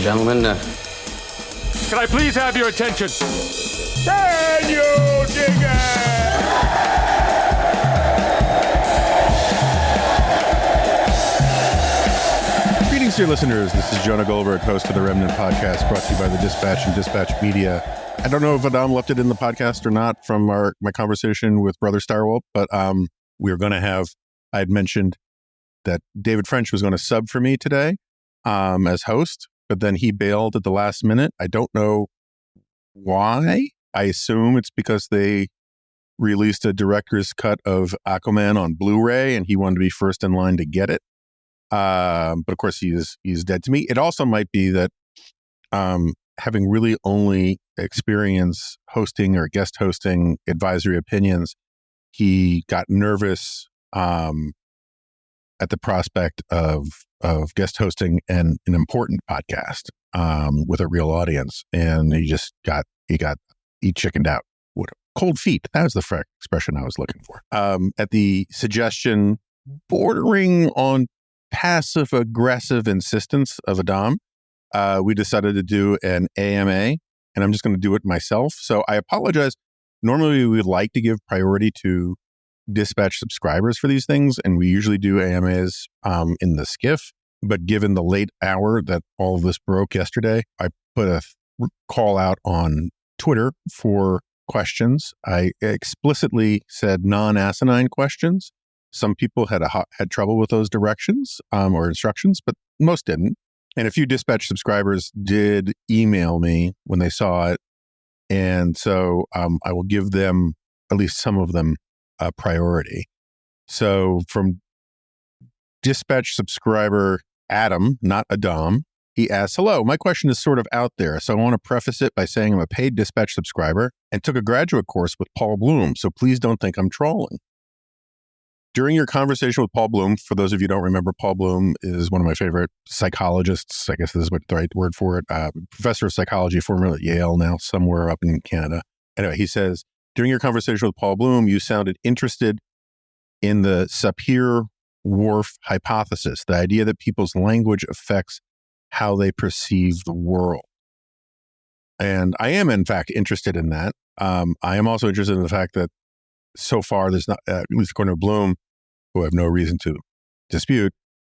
and gentlemen. Can I please have your attention? Can you dig it? Greetings, dear listeners. This is Jonah Goldberg, host of the Remnant podcast, brought to you by the Dispatch and Dispatch Media. I don't know if Adam left it in the podcast or not from my conversation with Brother Starwolf, but we were going to have, I had mentioned that David French was going to sub for me today as host, but then he bailed at the last minute. I don't know why. I assume it's because they released a director's cut of Aquaman on Blu-ray and he wanted to be first in line to get it. But of course he's dead to me. It also might be that having really only experience hosting or guest hosting advisory opinions, he got nervous at the prospect of guest hosting an important podcast with a real audience, and he chickened out. What cold feet? That was the expression I was looking for. At the suggestion, bordering on passive aggressive insistence of Adam, we decided to do an AMA, and I'm just going to do it myself. So I apologize. Normally, we would like to give priority to Dispatch subscribers for these things, and we usually do AMAs in the skiff. But given the late hour that all of this broke yesterday, I put a call out on Twitter for questions. I explicitly said non-asinine questions. Some people had trouble with those directions or instructions, but most didn't. And a few Dispatch subscribers did email me when they saw it. And so I will give them, at least some of them, a priority. So from Dispatch subscriber Adam, not Adam, he asks, "Hello, my question is sort of out there, so I want to preface it by saying I'm a paid Dispatch subscriber and took a graduate course with Paul Bloom, so please don't think I'm trolling. During your conversation with Paul Bloom," for those of you who don't remember, Paul Bloom is one of my favorite psychologists. I guess this is the right word for it. Professor of psychology, formerly at Yale, now somewhere up in Canada. Anyway, he says, "During your conversation with Paul Bloom, you sounded interested in the Sapir-Whorf hypothesis, the idea that people's language affects how they perceive the world." And I am, in fact, interested in that. I am also interested in the fact that so far, there's not, at least according to Bloom, who I have no reason to dispute,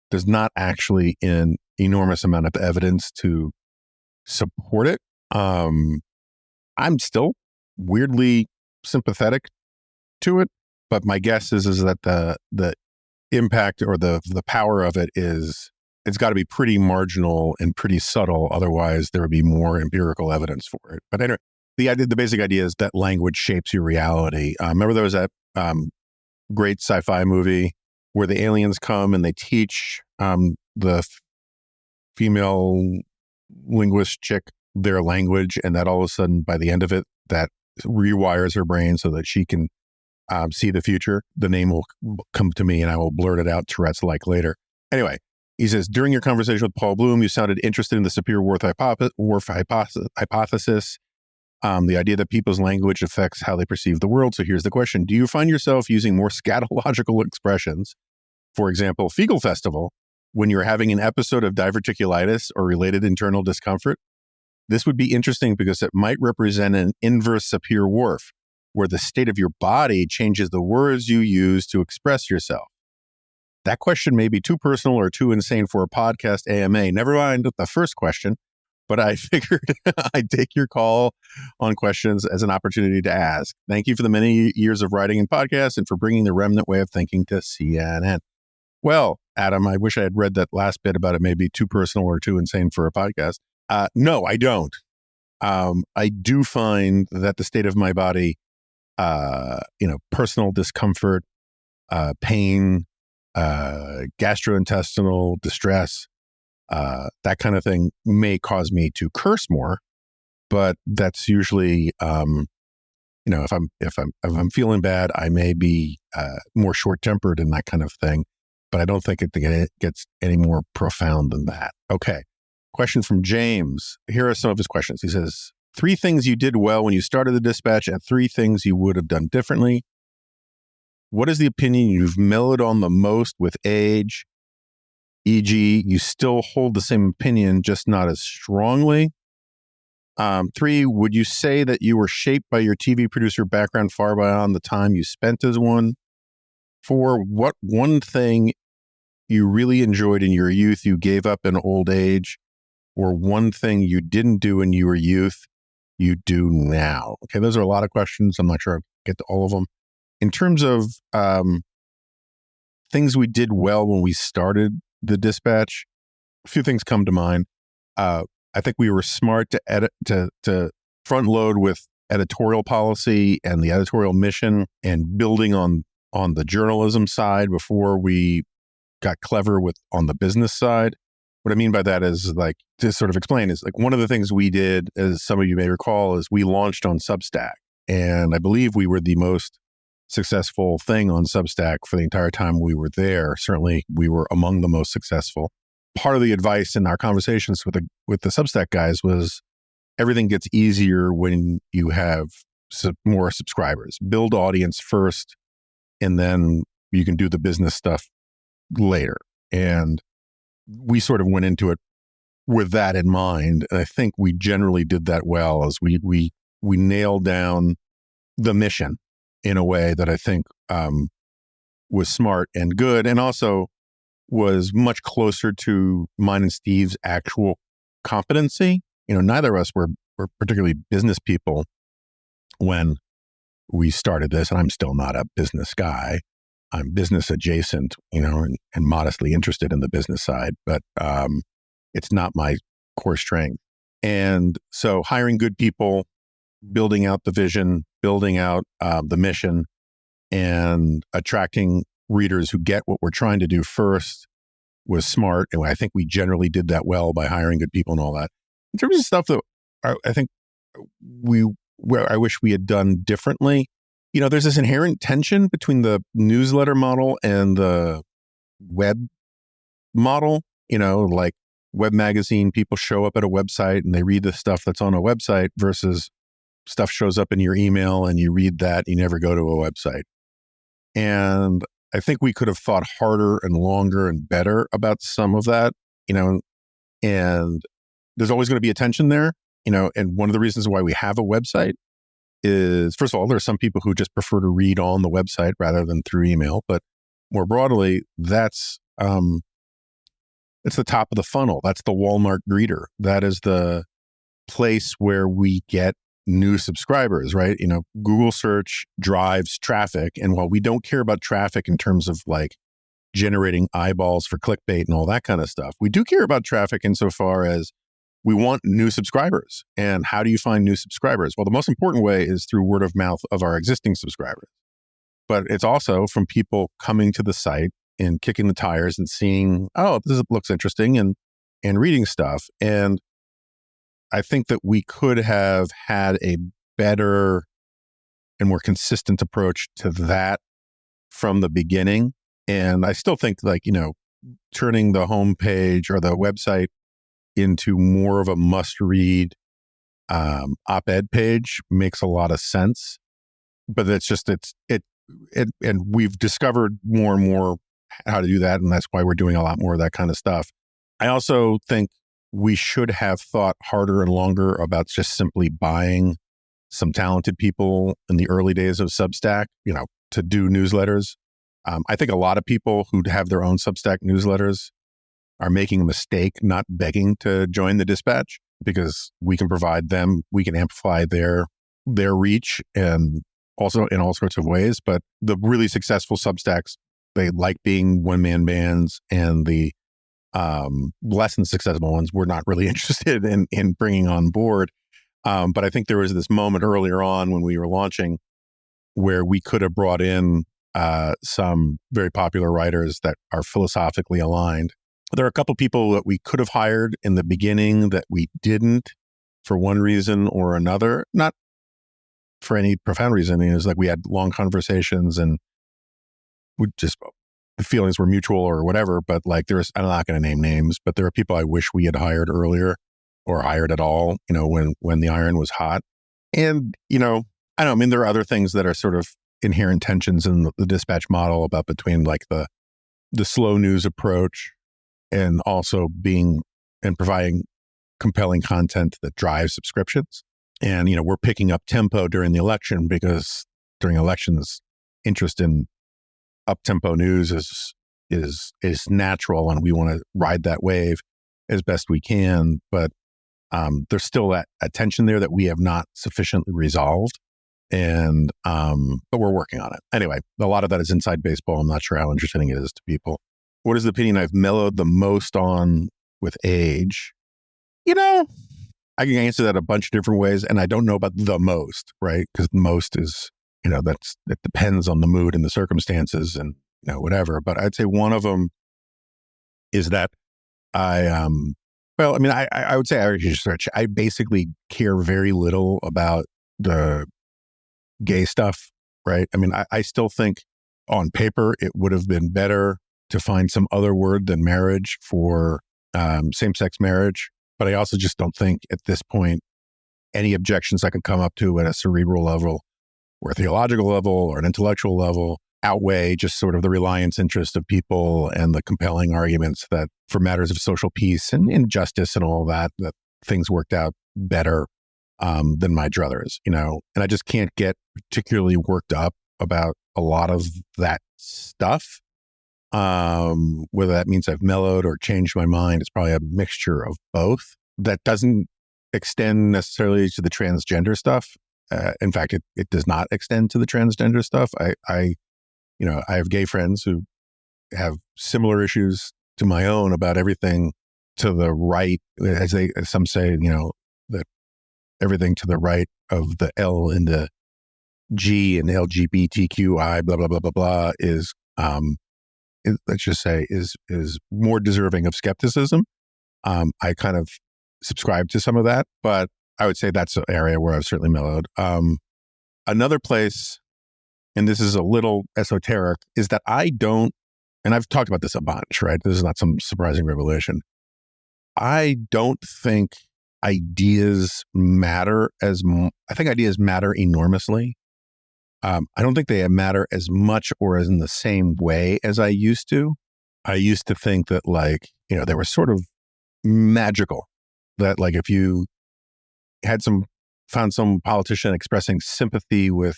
there's not actually an enormous amount of evidence to support it. I'm still weirdly sympathetic to it, but my guess is that the impact or the power of it is, it's got to be pretty marginal and pretty subtle. Otherwise, there would be more empirical evidence for it. But anyway, the basic idea is that language shapes your reality. Remember there was that great sci-fi movie where the aliens come and they teach the female linguist chick their language, and that all of a sudden, by the end of it, that rewires her brain so that she can see the future. The name will come to me and I will blurt it out Tourette's-like later. Anyway, he says, "During your conversation with Paul Bloom, you sounded interested in the Sapir-Whorf hypothesis, the idea that people's language affects how they perceive the world. So here's the question. Do you find yourself using more scatological expressions, for example, fecal festival, when you're having an episode of diverticulitis or related internal discomfort? This would be interesting because it might represent an inverse Sapir-Whorf, where the state of your body changes the words you use to express yourself. That question may be too personal or too insane for a podcast AMA. Never mind the first question, but I figured I'd take your call on questions as an opportunity to ask. Thank you for the many years of writing and podcasts and for bringing the remnant way of thinking to CNN." Well, Adam, I wish I had read that last bit about it may be too personal or too insane for a podcast. No, I don't. I do find that the state of my body, personal discomfort, pain, gastrointestinal distress, that kind of thing may cause me to curse more, but that's usually, if I'm feeling bad, I may be more short-tempered and that kind of thing, but I don't think it gets any more profound than that. Okay. Question from James. Here are some of his questions. He says, 3 things you did well when you started the Dispatch and 3 things you would have done differently. What is the opinion you've mellowed on the most with age? e.g., you still hold the same opinion, just not as strongly? 3, would you say that you were shaped by your TV producer background far beyond the time you spent as one? 4, what one thing you really enjoyed in your youth you gave up in old age, or one thing you didn't do in your youth you do now? Okay, those are a lot of questions. I'm not sure I'll get to all of them. In terms of things we did well when we started the Dispatch, a few things come to mind. I think we were smart to edit to front load with editorial policy and the editorial mission and building on the journalism side before we got clever with on the business side. What I mean by that is, like, to sort of explain, is like one of the things we did, as some of you may recall, is we launched on Substack. And I believe we were the most successful thing on Substack for the entire time we were there. Certainly we were among the most successful. Part of the advice in our conversations with the Substack guys was everything gets easier when you have more subscribers. Build audience first, and then you can do the business stuff later. And we sort of went into it with that in mind. And I think we generally did that well, as we nailed down the mission in a way that I think was smart and good, and also was much closer to mine and Steve's actual competency. You know, neither of us were particularly business people when we started this, and I'm still not a business guy. I'm business adjacent, you know, and modestly interested in the business side, but it's not my core strength. And so hiring good people, building out the vision, building out the mission, and attracting readers who get what we're trying to do first was smart. And I think we generally did that well by hiring good people and all that. In terms of stuff that I think I wish we had done differently, you know, there's this inherent tension between the newsletter model and the web model. You know, like web magazine, people show up at a website and they read the stuff that's on a website versus stuff shows up in your email and you read that, you never go to a website. And I think we could have thought harder and longer and better about some of that, you know, and there's always going to be a tension there, you know, and one of the reasons why we have a website is, first of all, there are some people who just prefer to read on the website rather than through email, but more broadly, it's the top of the funnel. That's the Walmart greeter. That is the place where we get new subscribers, right? You know, Google search drives traffic. And while we don't care about traffic in terms of like generating eyeballs for clickbait and all that kind of stuff, we do care about traffic insofar as we want new subscribers. And how do you find new subscribers? Well, the most important way is through word of mouth of our existing subscribers. But it's also from people coming to the site and kicking the tires and seeing, oh, this looks interesting, and reading stuff. And I think that we could have had a better and more consistent approach to that from the beginning. And I still think, like, you know, turning the homepage or the website into more of a must-read op-ed page makes a lot of sense. But and we've discovered more and more how to do that, and that's why we're doing a lot more of that kind of stuff. I also think we should have thought harder and longer about just simply buying some talented people in the early days of Substack, you know, to do newsletters. I think a lot of people who have their own Substack newsletters are making a mistake not begging to join the Dispatch, because we can provide them, we can amplify their reach, and also in all sorts of ways. But the really successful Substacks, they like being one-man bands, and the less than successful ones we're not really interested in bringing on board. But I think there was this moment earlier on when we were launching where we could have brought in some very popular writers that are philosophically aligned. There are a couple people that we could have hired in the beginning that we didn't, for one reason or another, not for any profound reason. It was like we had long conversations and the feelings were mutual or whatever, but like I'm not going to name names, but there are people I wish we had hired earlier or hired at all, you know, when the iron was hot. And, you know, I mean, there are other things that are sort of inherent tensions in the Dispatch model between like the slow news approach and also being and providing compelling content that drives subscriptions. And, we're picking up tempo during the election because during elections, interest in up-tempo news is natural, and we want to ride that wave as best we can. But there's still that tension there that we have not sufficiently resolved. And but we're working on it. Anyway, a lot of that is inside baseball. I'm not sure how interesting it is to people. What is the opinion I've mellowed the most on with age? I can answer that a bunch of different ways, and I don't know about the most, right? Because most is, it depends on the mood and the circumstances and, whatever. But I'd say one of them is that I would say I basically care very little about the gay stuff, right? I mean, I still think on paper it would have been better to find some other word than marriage for same-sex marriage. But I also just don't think at this point any objections I could come up to at a cerebral level or a theological level or an intellectual level outweigh just sort of the reliance interest of people and the compelling arguments that for matters of social peace and injustice and all that things worked out better than my druthers, And I just can't get particularly worked up about a lot of that stuff. Whether that means I've mellowed or changed my mind, it's probably a mixture of both. That doesn't extend necessarily to the transgender stuff. In fact, it does not extend to the transgender stuff. I have gay friends who have similar issues to my own about everything to the right, as some say, that everything to the right of the L and the G and LGBTQI, blah, blah, blah, blah, blah, is, let's just say, is more deserving of skepticism. I kind of subscribe to some of that, but I would say that's an area where I've certainly mellowed. Another place, and this is a little esoteric, is that I don't, and I've talked about this a bunch, right? This is not some surprising revelation. I don't think ideas matter I think ideas matter enormously. I don't think they matter as much or as in the same way as I used to. I used to think that they were sort of magical, that if you found some politician expressing sympathy with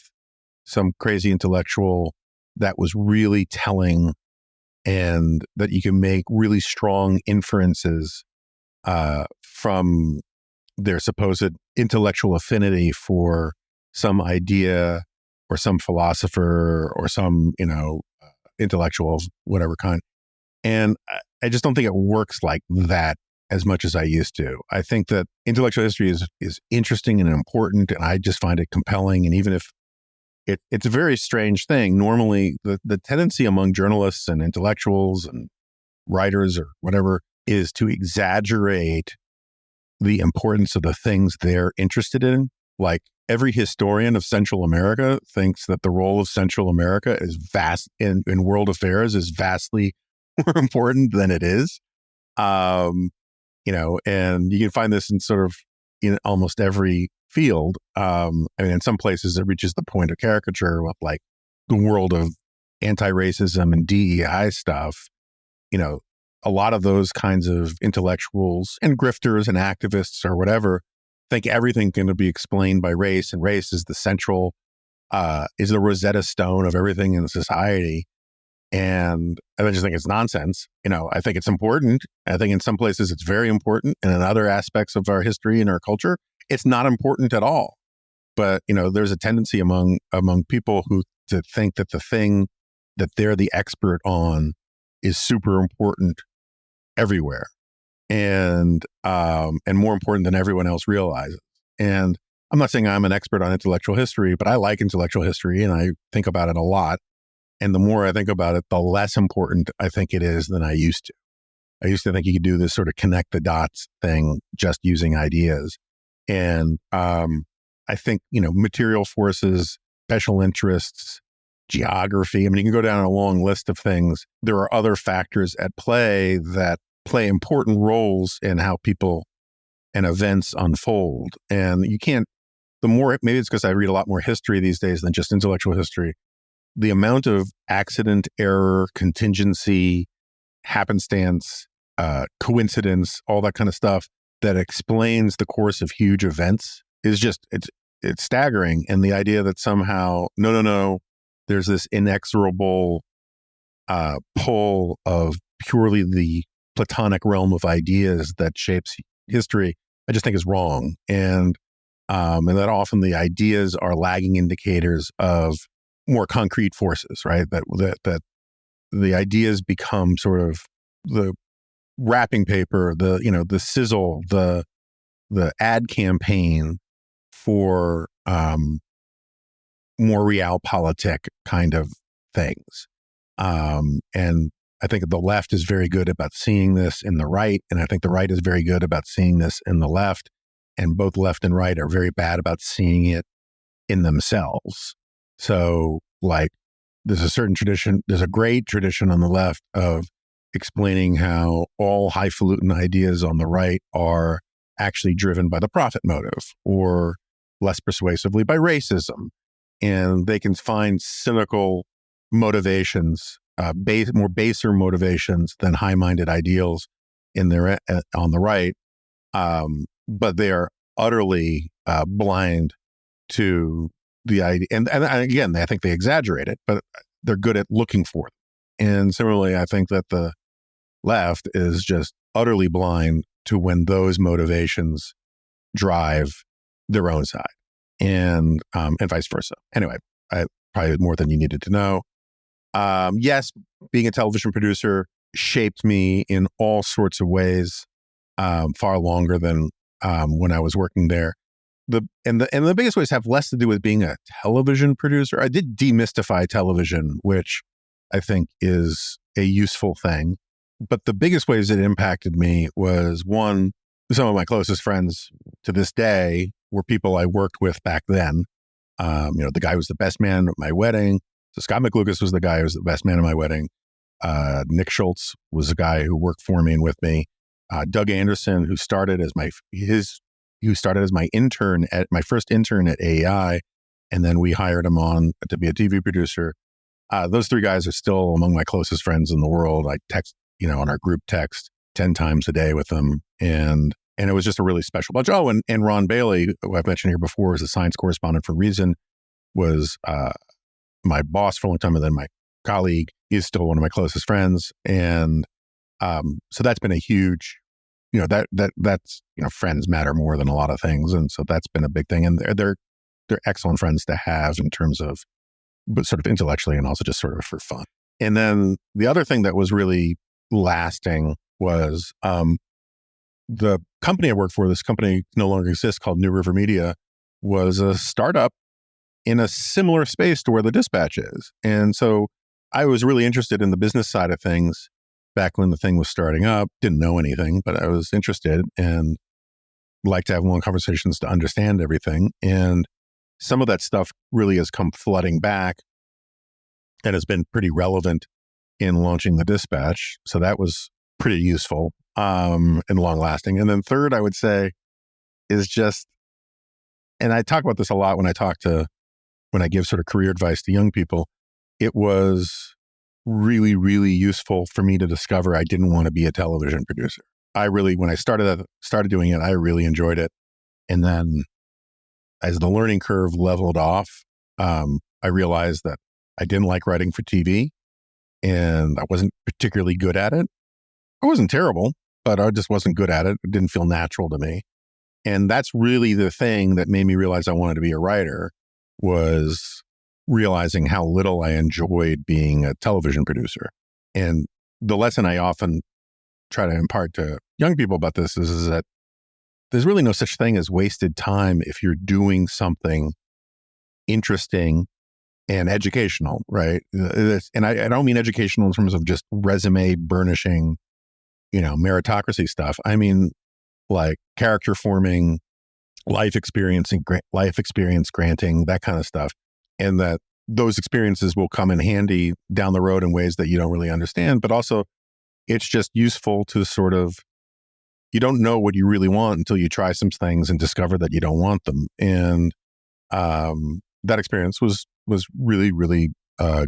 some crazy intellectual, that was really telling, and that you can make really strong inferences from their supposed intellectual affinity for some idea or some philosopher or some, intellectual of whatever kind. And I just don't think it works like that as much as I used to. I think that intellectual history is interesting and important, and I just find it compelling. And even if it's a very strange thing, normally the tendency among journalists and intellectuals and writers or whatever is to exaggerate the importance of the things they're interested in. Like every historian of Central America thinks that the role of Central America is vast in world affairs is vastly more important than it is. And you can find this in sort of in almost every field. In some places it reaches the point of caricature with the world of anti-racism and DEI stuff. A lot of those kinds of intellectuals and grifters and activists or whatever think everything can be explained by race, and race is the central, is the Rosetta Stone of everything in society. And I just think it's nonsense. I think it's important. I think in some places it's very important, and in other aspects of our history and our culture, it's not important at all. But there's a tendency among people to think that the thing that they're the expert on is super important everywhere, and more important than everyone else realizes. And I'm not saying I'm an expert on intellectual history, but I like intellectual history and I think about it a lot. And the more I think about it, the less important I think it is than I used to. I used to think you could do this sort of connect the dots thing just using ideas. And I think, material forces, special interests, geography. You can go down a long list of things. There are other factors at play that play important roles in how people and events unfold. And you can't, maybe it's because I read a lot more history these days than just intellectual history. The amount of accident, error, contingency, happenstance, coincidence, all that kind of stuff that explains the course of huge events is just, it's staggering. And the idea that somehow, no, there's this inexorable pull of purely the Platonic realm of ideas that shapes history, I just think is wrong. And that often the ideas are lagging indicators of more concrete forces, right? That the ideas become sort of the wrapping paper, the sizzle, the ad campaign for more realpolitik kind of things. And I think the left is very good about seeing this in the right, and I think the right is very good about seeing this in the left, and both left and right are very bad about seeing it in themselves. So, like, there's a great tradition on the left of explaining how all highfalutin ideas on the right are actually driven by the profit motive, or less persuasively by racism. And they can find cynical motivations, more baser motivations than high-minded ideals in their on the right. But they are utterly blind to the idea. And again, I think they exaggerate it, but they're good at looking for it. And similarly, I think that the left is just utterly blind to when those motivations drive their own side, and vice versa. Anyway, probably more than you needed to know. Yes, being a television producer shaped me in all sorts of ways, far longer than when I was working there. The biggest ways have less to do with being a television producer. I did demystify television, which I think is a useful thing. But the biggest ways it impacted me was, one, some of my closest friends to this day were people I worked with back then. The guy who was the best man at my wedding. So Scott McLucas was the guy who was the best man at my wedding. Nick Schultz was the guy who worked for me and with me. Doug Anderson, who started as my intern my first intern at AEI, and then we hired him on to be a TV producer. Those three guys are still among my closest friends in the world. I text, on our group text 10 times a day with them. And it was just a really special bunch. Oh, and Ron Bailey, who I've mentioned here before, is a science correspondent for Reason, was my boss for a long time, and then my colleague. Is still one of my closest friends. And so that's been a huge, that's friends matter more than a lot of things. And so that's been a big thing. And they're excellent friends to have in terms of, but sort of intellectually and also just sort of for fun. And then the other thing that was really lasting was the company I worked for, this company no longer exists, called New River Media, was a startup in a similar space to where the Dispatch is. And so I was really interested in the business side of things back when the thing was starting up. Didn't know anything, but I was interested and liked to have long conversations to understand everything. And some of that stuff really has come flooding back and has been pretty relevant in launching the Dispatch. So that was pretty useful and long lasting. And then third, I would say, is just, and I talk about this a lot when I give sort of career advice to young people, it was really, really useful for me to discover I didn't want to be a television producer. When I started doing it, I really enjoyed it. And then as the learning curve leveled off, I realized that I didn't like writing for TV and I wasn't particularly good at it. I wasn't terrible, but I just wasn't good at it. It didn't feel natural to me. And that's really the thing that made me realize I wanted to be a writer, was realizing how little I enjoyed being a television producer. And the lesson I often try to impart to young people about this is that there's really no such thing as wasted time if you're doing something interesting and educational, right? And I don't mean educational in terms of just resume burnishing, meritocracy stuff. I mean, like character forming, life experience granting, that kind of stuff. And that those experiences will come in handy down the road in ways that you don't really understand. But also, it's just useful to sort of, you don't know what you really want until you try some things and discover that you don't want them. And that experience was really, really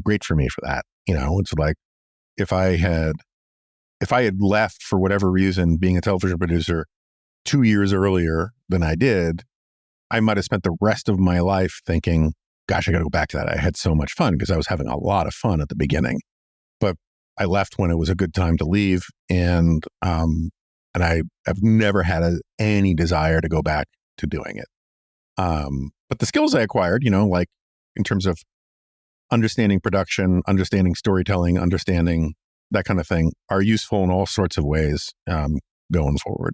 great for me for that. It's like, if I if I had left for whatever reason, being a television producer 2 years earlier than I did, I might have spent the rest of my life thinking, gosh, I got to go back to that. I had so much fun because I was having a lot of fun at the beginning. But I left when it was a good time to leave. And I have never had any desire to go back to doing it. But the skills I acquired, like in terms of understanding production, understanding storytelling, understanding that kind of thing, are useful in all sorts of ways going forward.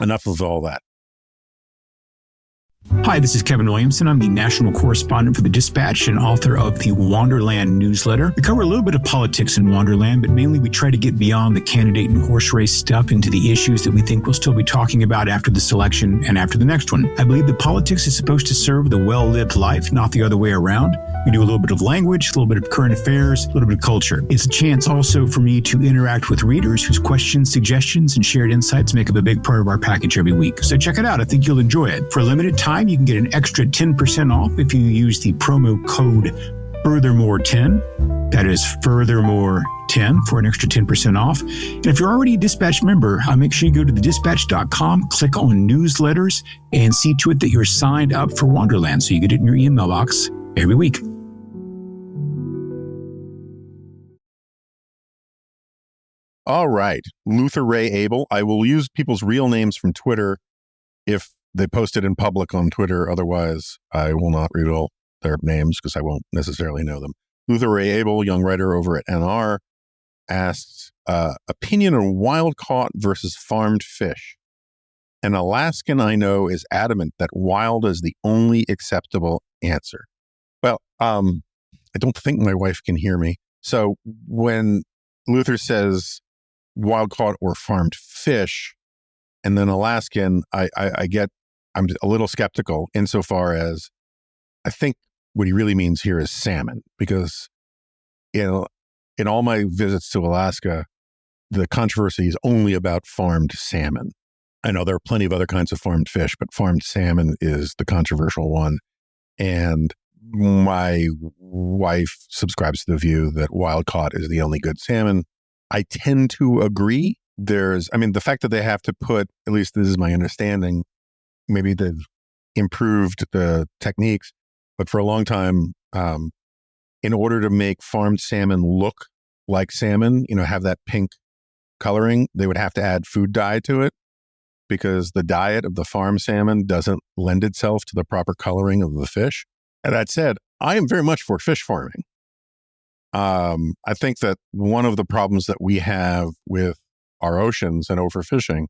Enough of all that. Hi, this is Kevin Williamson. I'm the national correspondent for the Dispatch and author of the Wonderland newsletter. We cover a little bit of politics in Wonderland, but mainly we try to get beyond the candidate and horse race stuff into the issues that we think we'll still be talking about after this election and after the next one. I believe that politics is supposed to serve the well-lived life, not the other way around. We do a little bit of language, a little bit of current affairs, a little bit of culture. It's a chance also for me to interact with readers whose questions, suggestions, and shared insights make up a big part of our package every week. So check it out. I think you'll enjoy it. For a limited time, you can get an extra 10% off if you use the promo code Furthermore10. That is Furthermore10 for an extra 10% off. And if you're already a Dispatch member, make sure you go to thedispatch.com, click on newsletters, and see to it that you're signed up for Wonderland so you get it in your email box every week. All right. Luther Ray Abel. I will use people's real names from Twitter if they post it in public on Twitter. Otherwise, I will not reveal their names because I won't necessarily know them. Luther Ray Abel, young writer over at NR, asks, opinion on wild-caught versus farmed fish. An Alaskan I know is adamant that wild is the only acceptable answer. Well, I don't think my wife can hear me. So when Luther says wild-caught or farmed fish, and then Alaskan, I'm a little skeptical insofar as I think what he really means here is salmon, because in all my visits to Alaska, the controversy is only about farmed salmon. I know there are plenty of other kinds of farmed fish, but farmed salmon is the controversial one. And my wife subscribes to the view that wild caught is the only good salmon. I tend to agree. The fact that they have to put, at least this is my understanding, maybe they've improved the techniques, but for a long time, in order to make farmed salmon look like salmon, have that pink coloring, they would have to add food dye to it because the diet of the farm salmon doesn't lend itself to the proper coloring of the fish. And that said, I am very much for fish farming. I think that one of the problems that we have with our oceans and overfishing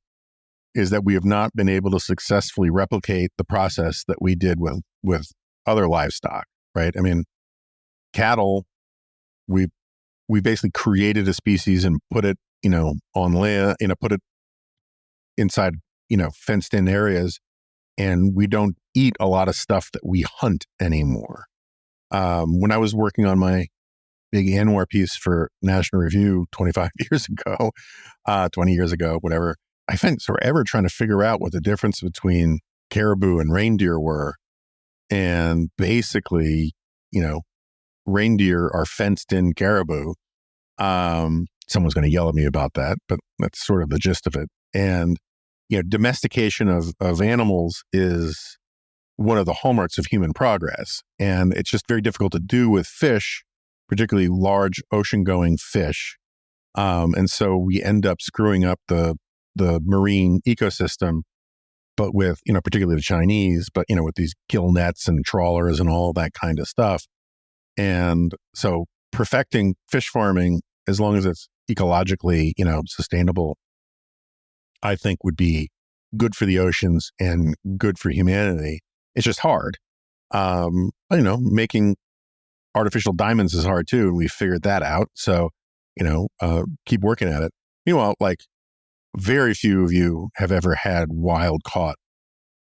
is that we have not been able to successfully replicate the process that we did with other livestock, right? I mean, cattle, we basically created a species and put it, on land, put it inside, fenced in areas, and we don't eat a lot of stuff that we hunt anymore. When I was working on my big Anwar piece for National Review 25 years ago, 20 years ago, whatever, I spent forever trying to figure out what the difference between caribou and reindeer were. And basically, reindeer are fenced in caribou. Someone's going to yell at me about that, but that's sort of the gist of it. And, domestication of animals is one of the hallmarks of human progress. And it's just very difficult to do with fish, particularly large ocean-going fish. And so we end up screwing up the marine ecosystem, but with, particularly the Chinese, but, with these gill nets and trawlers and all that kind of stuff. And so perfecting fish farming, as long as it's ecologically, sustainable, I think would be good for the oceans and good for humanity. It's just hard. Making artificial diamonds is hard too, and we figured that out. So, keep working at it. Meanwhile, very few of you have ever had wild caught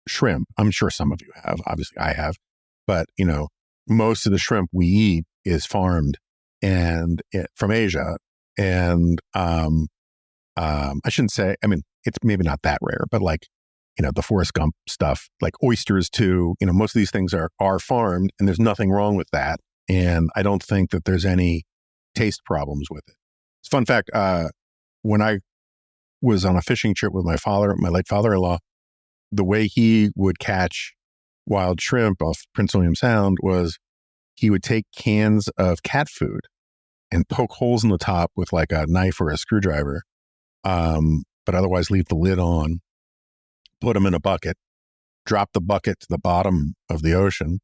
shrimp. I'm sure some of you have. Obviously, I have. But, most of the shrimp we eat is farmed and from Asia. And I shouldn't say, it's maybe not that rare, but the Forrest Gump stuff, like oysters too, most of these things are farmed, and there's nothing wrong with that. And I don't think that there's any taste problems with it. It's a fun fact. when I was on a fishing trip with my late father-in-law, the way he would catch wild shrimp off Prince William Sound was he would take cans of cat food and poke holes in the top with like a knife or a screwdriver, but otherwise leave the lid on, put them in a bucket, drop the bucket to the bottom of the ocean.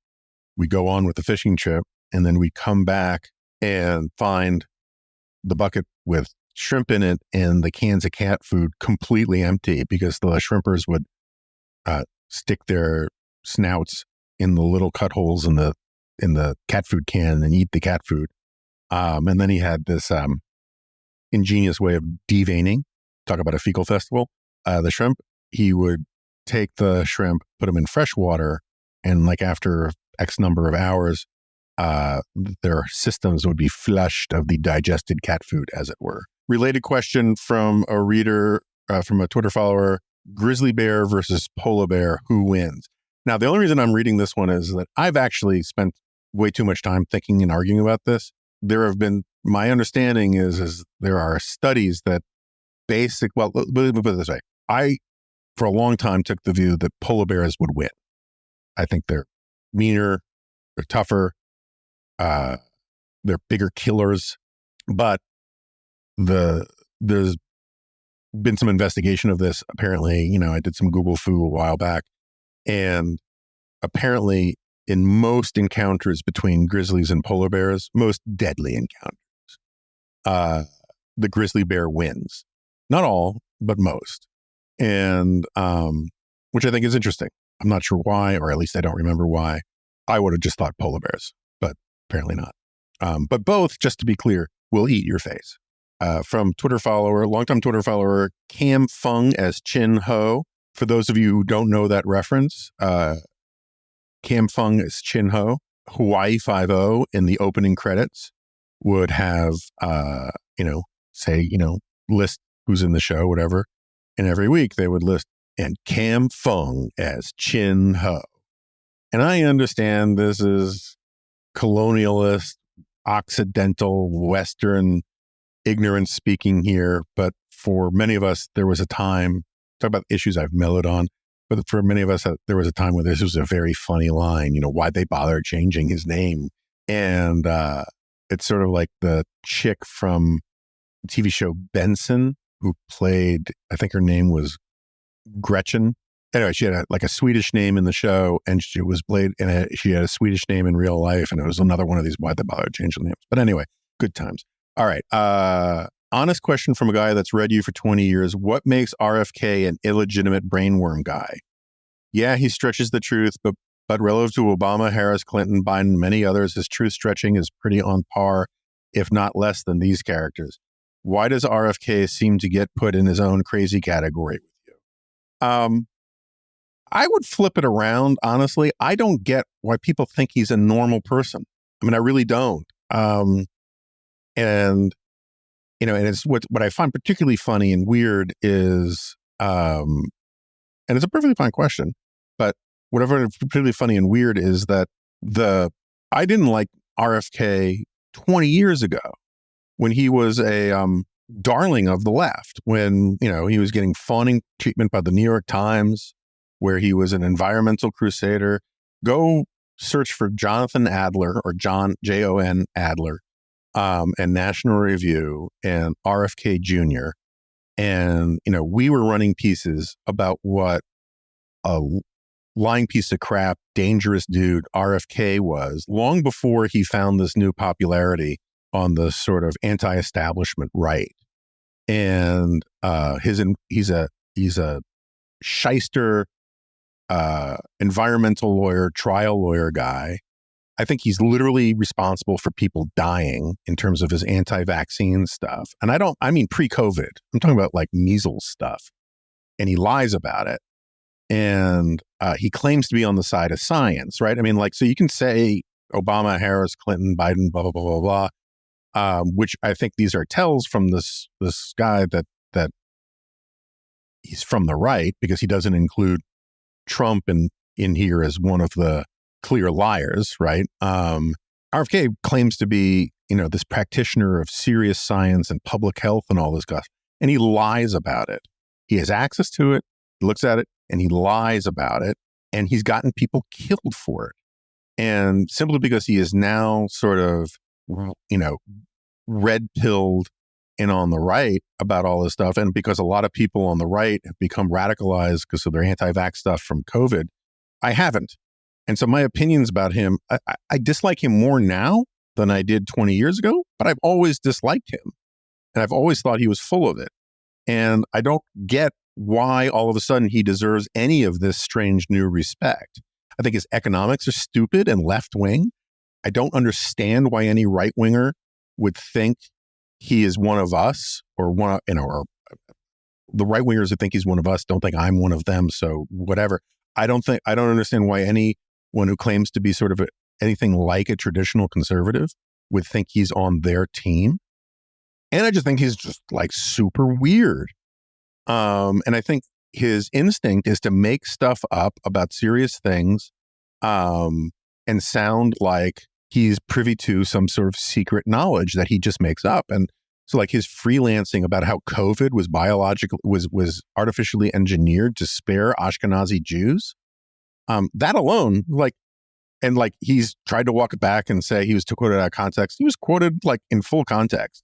We go on with the fishing trip, and then we come back and find the bucket with shrimp in it and the cans of cat food completely empty, because the shrimpers would stick their snouts in the little cut holes in the cat food can and eat the cat food. And then he had this ingenious way of deveining. Talk about a fecal festival. The shrimp, he would take the shrimp, put them in fresh water, and like after X number of hours, their systems would be flushed of the digested cat food, as it were. Related question from a reader, from a Twitter follower: grizzly bear versus polar bear, who wins? Now, the only reason I'm reading this one is that I've actually spent way too much time thinking and arguing about this. There have been, my understanding is there are studies that well, let me put it this way. I, for a long time, took the view that polar bears would win. I think they're meaner, they're tougher, they're bigger killers, but there's been some investigation of this. Apparently, I did some Google foo a while back, and apparently in most encounters between grizzlies and polar bears, most deadly encounters, the grizzly bear wins. Not all, but most. And which I think is interesting. I'm not sure why, or at least I don't remember why. I would have just thought polar bears, but apparently not. But both, just to be clear, will eat your face. From longtime Twitter follower, Cam Fung as Chin Ho. For those of you who don't know that reference, Cam Fung as Chin Ho. Hawaii 5-0 in the opening credits would have, list who's in the show, whatever. And every week they would list, and Cam Fung as Chin Ho. And I understand this is colonialist, Occidental, Western ignorance speaking here, but for many of us, there was a time, talk about issues I've mellowed on, but for many of us, there was a time where this was a very funny line, why'd they bother changing his name? And it's sort of like the chick from the TV show Benson, who played, I think her name was Gretchen. Anyway, she had a Swedish name in the show, and she was played, and she had a Swedish name in real life, and it was another one of these why'd they bother changing names? But anyway, good times. All right. Honest question from a guy that's read you for 20 years. What makes RFK an illegitimate brainworm guy? Yeah, he stretches the truth, but relative to Obama, Harris, Clinton, Biden, and many others, his truth stretching is pretty on par, if not less than these characters. Why does RFK seem to get put in his own crazy category with you? I would flip it around, honestly. I don't get why people think he's a normal person. I mean, I really don't. And it's what I find particularly funny and weird is, and it's a perfectly fine question, but whatever is particularly funny and weird is that I didn't like RFK 20 years ago when he was a darling of the left, when, he was getting fawning treatment by the New York Times, where he was an environmental crusader. Go search for Jonathan Adler, or Jon Adler, and National Review and RFK Jr. And, we were running pieces about what a lying piece of crap, dangerous dude RFK was long before he found this new popularity on the sort of anti-establishment right. And he's a shyster, environmental lawyer, trial lawyer guy. I think he's literally responsible for people dying in terms of his anti-vaccine stuff. And I mean pre-COVID. I'm talking about like measles stuff. And he lies about it. And he claims to be on the side of science, right? I mean, so you can say Obama, Harris, Clinton, Biden, blah, blah, blah, blah, blah, which I think these are tells from this guy that he's from the right, because he doesn't include Trump in here as one of the clear liars, right? RFK claims to be, this practitioner of serious science and public health and all this stuff. and he lies about it. He has access to it, he looks at it, and he lies about it, and he's gotten people killed for it. And simply because he is now sort of, red-pilled and on the right about all this stuff, and because a lot of people on the right have become radicalized because of their anti-vax stuff from COVID, I haven't. And so my opinions about him, I dislike him more now than I did 20 years ago, but I've always disliked him. And I've always thought he was full of it. And I don't get why all of a sudden he deserves any of this strange new respect. I think his economics are stupid and left-wing. I don't understand why any right-winger would think he is one of us, or or the right-wingers that think he's one of us don't think I'm one of them. So whatever. I don't understand why anyone who claims to be sort of anything like a traditional conservative would think he's on their team. And I just think he's just like super weird. And I think his instinct is to make stuff up about serious things and sound like he's privy to some sort of secret knowledge that he just makes up. And so like his freelancing about how COVID was artificially engineered to spare Ashkenazi Jews, that alone, he's tried to walk it back and say he was quoted out of context. He was quoted like in full context.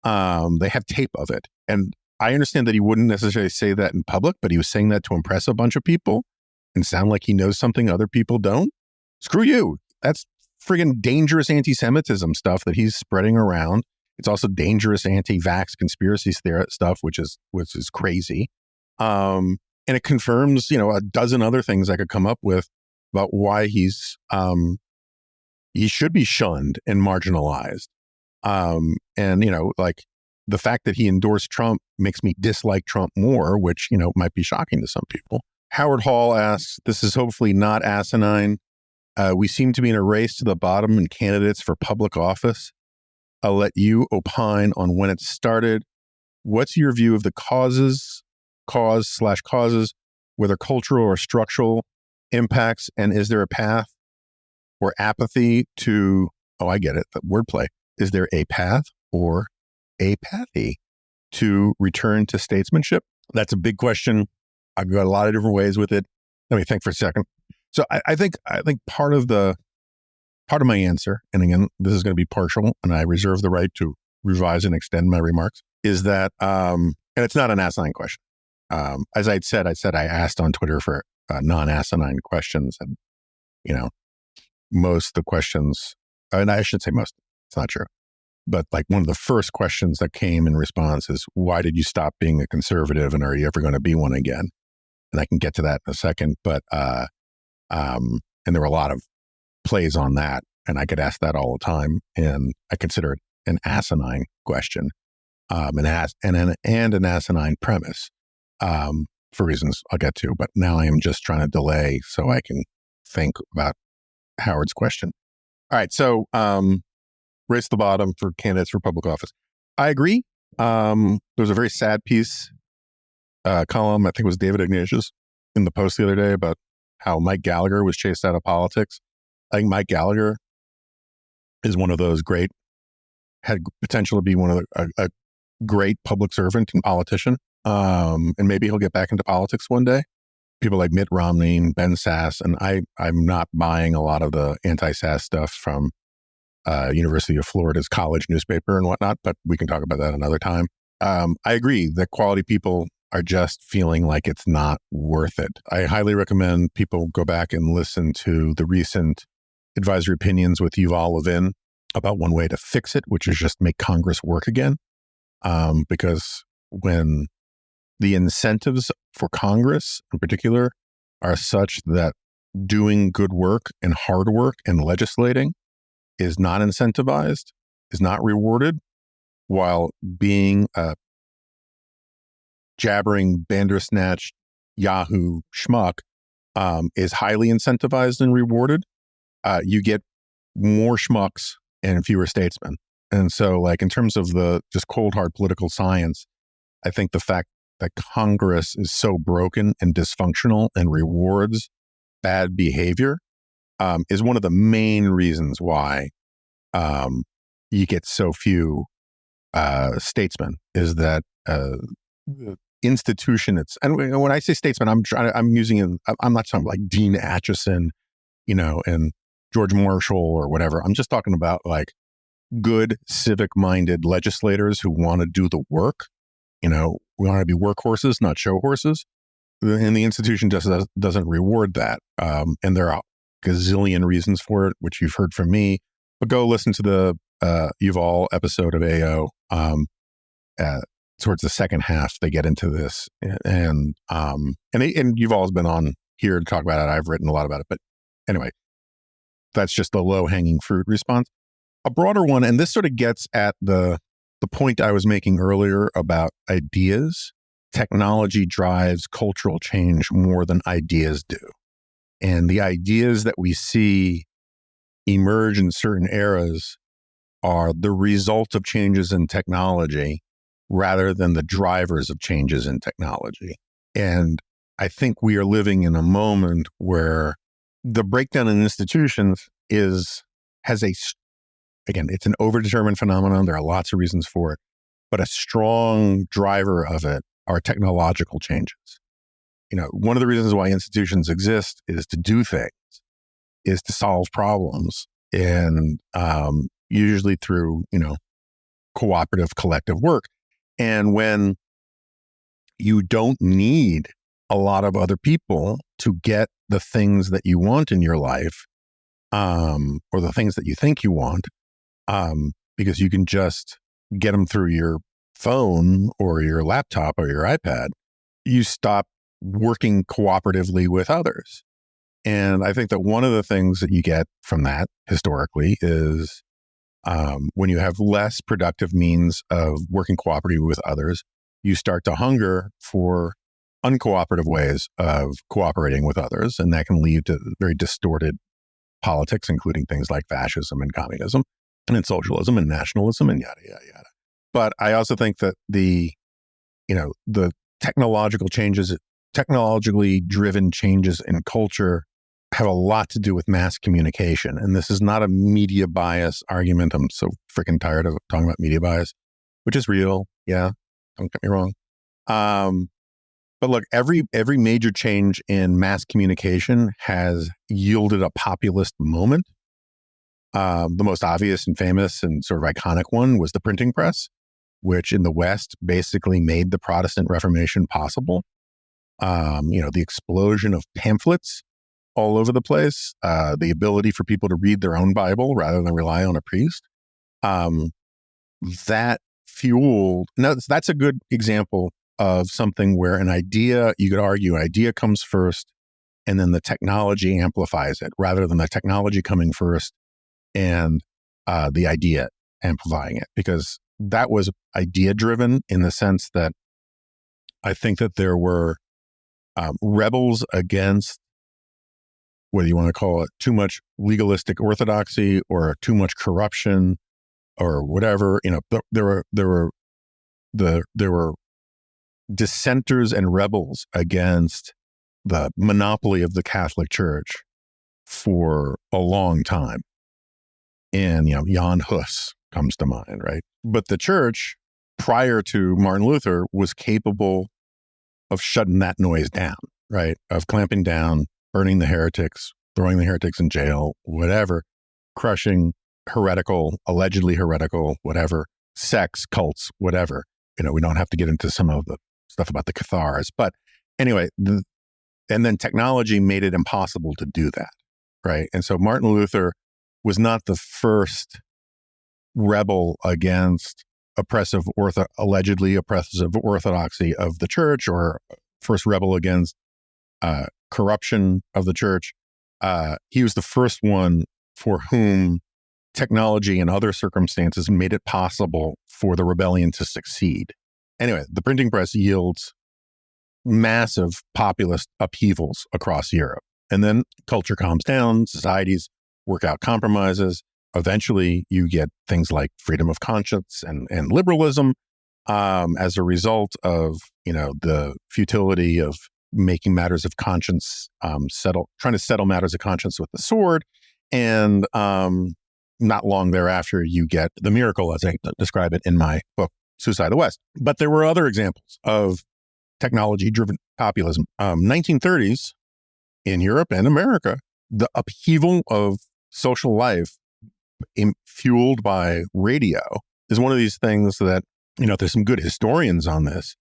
They have tape of it. And I understand that he wouldn't necessarily say that in public, but he was saying that to impress a bunch of people and sound like he knows something other people don't. Screw you. That's friggin' dangerous anti-Semitism stuff that he's spreading around. It's also dangerous anti-vax conspiracy stuff, which is crazy. And it confirms, a dozen other things I could come up with about why he should be shunned and marginalized. The fact that he endorsed Trump makes me dislike Trump more, which, might be shocking to some people. Howard Hall asks, this is hopefully not asinine. We seem to be in a race to the bottom in candidates for public office. I'll let you opine on when it started. What's your view of the causes, whether cultural or structural impacts? And is there a path or apathy to, I get it, the wordplay. Is there a path or apathy to return to statesmanship? That's a big question. I've got a lot of different ways with it. Let me think for a second. So I think part of my answer, and again, this is going to be partial, and I reserve the right to revise and extend my remarks, is that, and it's not an asinine question. As I said I asked on Twitter for non-asinine questions, and most of the questions, and I should say most, it's not true, but like one of the first questions that came in response is, why did you stop being a conservative, and are you ever going to be one again? And I can get to that in a second, but and there were a lot of plays on that, and I get asked that all the time, and I consider it an asinine question, an asinine premise, for reasons I'll get to. But now I am just trying to delay so I can think about Howard's question. All right, so race to the bottom for candidates for public office. I agree. There was a very sad piece, column, I think it was David Ignatius, in the Post the other day about how Mike Gallagher was chased out of politics. I think Mike Gallagher is one of those had potential to be one of a great public servant and politician. And maybe he'll get back into politics one day. People like Mitt Romney and Ben Sass, and I'm not buying a lot of the anti-Sass stuff from University of Florida's college newspaper and whatnot, but we can talk about that another time. I agree that quality people are just feeling like it's not worth it. I highly recommend people go back and listen to the recent advisory opinions with Yuval Levin about one way to fix it, which is just make Congress work again. Because when the incentives for Congress in particular are such that doing good work and hard work and legislating is not incentivized, is not rewarded, while being a jabbering, bandersnatch, Yahoo schmuck is highly incentivized and rewarded, you get more schmucks and fewer statesmen. And so, like, in terms of the just cold, hard political science, I think the fact that Congress is so broken and dysfunctional and rewards bad behavior is one of the main reasons why you get so few statesmen, is that the institution. And when I say statesman, I'm not talking like Dean Acheson, and George Marshall or whatever. I'm just talking about like good civic-minded legislators who want to do the work. We want to be workhorses, not show horses. And the institution just doesn't reward that. And there are a gazillion reasons for it, which you've heard from me. But go listen to the Yuval episode of AO. Towards the second half, they get into this, and Yuval's been on here to talk about it. I've written a lot about it, but anyway, that's just the low-hanging fruit response. A broader one, and this sort of gets at the point I was making earlier about ideas. Technology drives cultural change more than ideas do. And the ideas that we see emerge in certain eras are the result of changes in technology rather than the drivers of changes in technology. And I think we are living in a moment where the breakdown in institutions it's an overdetermined phenomenon. There are lots of reasons for it, but a strong driver of it are technological changes. One of the reasons why institutions exist is to do things, is to solve problems, and usually through, cooperative, collective work. And when you don't need a lot of other people to get the things that you want in your life, or the things that you think you want, because you can just get them through your phone or your laptop or your iPad, you stop working cooperatively with others. And I think that one of the things that you get from that historically is when you have less productive means of working cooperatively with others, you start to hunger for uncooperative ways of cooperating with others. And that can lead to very distorted politics, including things like fascism and communism and socialism and nationalism and yada, yada, yada. But I also think that the technologically driven changes in culture have a lot to do with mass communication. And this is not a media bias argument. I'm so freaking tired of talking about media bias, which is real. Yeah, don't get me wrong. But look, every major change in mass communication has yielded a populist moment. The most obvious and famous and sort of iconic one was the printing press, which in the West basically made the Protestant Reformation possible. The explosion of pamphlets all over the place, the ability for people to read their own Bible rather than rely on a priest. That fueled, now that's a good example of something where an idea, you could argue, an idea comes first and then the technology amplifies it rather than the technology coming first and the idea amplifying it. Because that was idea driven in the sense that I think that there were rebels against, whether you want to call it too much legalistic orthodoxy or too much corruption or whatever, there were dissenters and rebels against the monopoly of the Catholic Church for a long time. And, Jan Hus comes to mind, right? But the church, prior to Martin Luther, was capable of shutting that noise down, right? Of clamping down, burning the heretics, throwing the heretics in jail, whatever, crushing allegedly heretical, whatever, sects, cults, whatever. We don't have to get into some of the stuff about the Cathars. But anyway, and then technology made it impossible to do that, right? And so Martin Luther was not the first rebel against allegedly oppressive orthodoxy of the church, or first rebel against corruption of the church. He was the first one for whom technology and other circumstances made it possible for the rebellion to succeed. Anyway, the printing press yields massive populist upheavals across Europe. And then culture calms down, societies work out compromises. Eventually, you get things like freedom of conscience and liberalism as a result of, the futility of making matters of conscience trying to settle matters of conscience with the sword. And not long thereafter, you get the miracle, as I describe it in my book, Suicide of the West. But there were other examples of technology-driven populism. 1930s in Europe and America, the upheaval of social life fueled by radio is one of these things that, there's some good historians on this,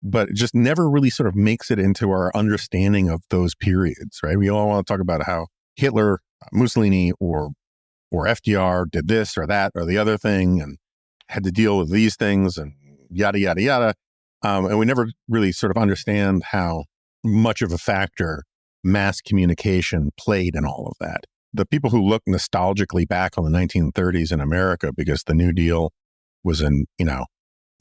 but it just never really sort of makes it into our understanding of those periods, right? We all want to talk about how Hitler, Mussolini, or FDR did this or that or the other thing and had to deal with these things and yada, yada, yada. And we never really sort of understand how much of a factor mass communication played in all of that. The people who look nostalgically back on the 1930s in America because the New Deal was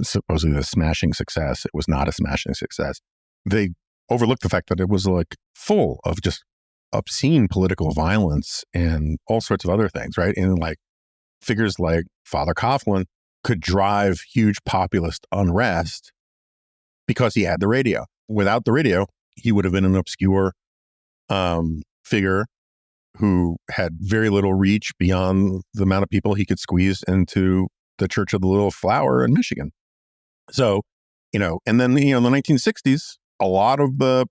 supposedly a smashing success. It was not a smashing success. They overlooked the fact that it was like full of just obscene political violence and all sorts of other things, right? And like figures like Father Coughlin could drive huge populist unrest because he had the radio. Without the radio, he would have been an obscure figure who had very little reach beyond the amount of people he could squeeze into the Church of the Little Flower in Michigan. So, and then, in the 1960s, a lot of the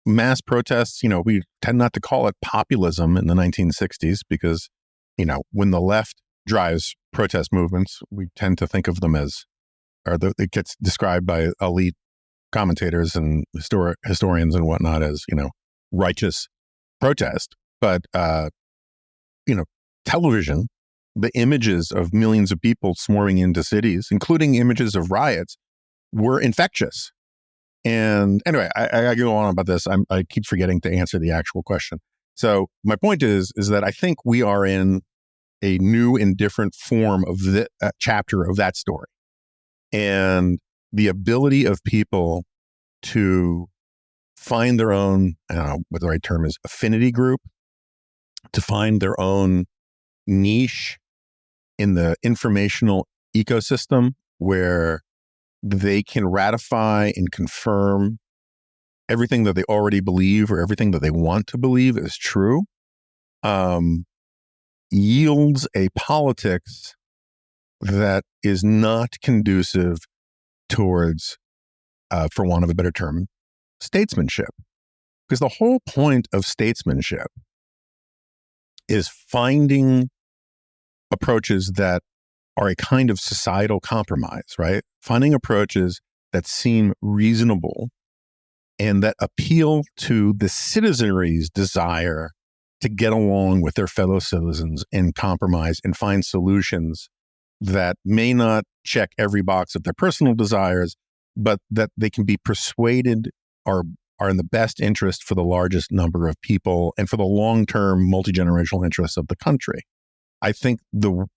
mass protests, we tend not to call it populism in the 1960s because, when the left drives protest movements, we tend to think of them as, it gets described by elite commentators and historians and whatnot as, righteous protest. But, television, the images of millions of people swarming into cities, including images of riots, were infectious. And anyway, I go on about this. I keep forgetting to answer the actual question. So my point is that I think we are in a new and different form of the chapter of that story. And the ability of people to find their own, I don't know what the right term is, affinity group, to find their own niche in the informational ecosystem where they can ratify and confirm everything that they already believe or everything that they want to believe is true, yields a politics that is not conducive towards, for want of a better term, statesmanship. Because the whole point of statesmanship is finding approaches that are a kind of societal compromise, right? Finding approaches that seem reasonable and that appeal to the citizenry's desire to get along with their fellow citizens and compromise and find solutions that may not check every box of their personal desires, but that they can be persuaded are in the best interest for the largest number of people and for the long-term multi-generational interests of the country. I think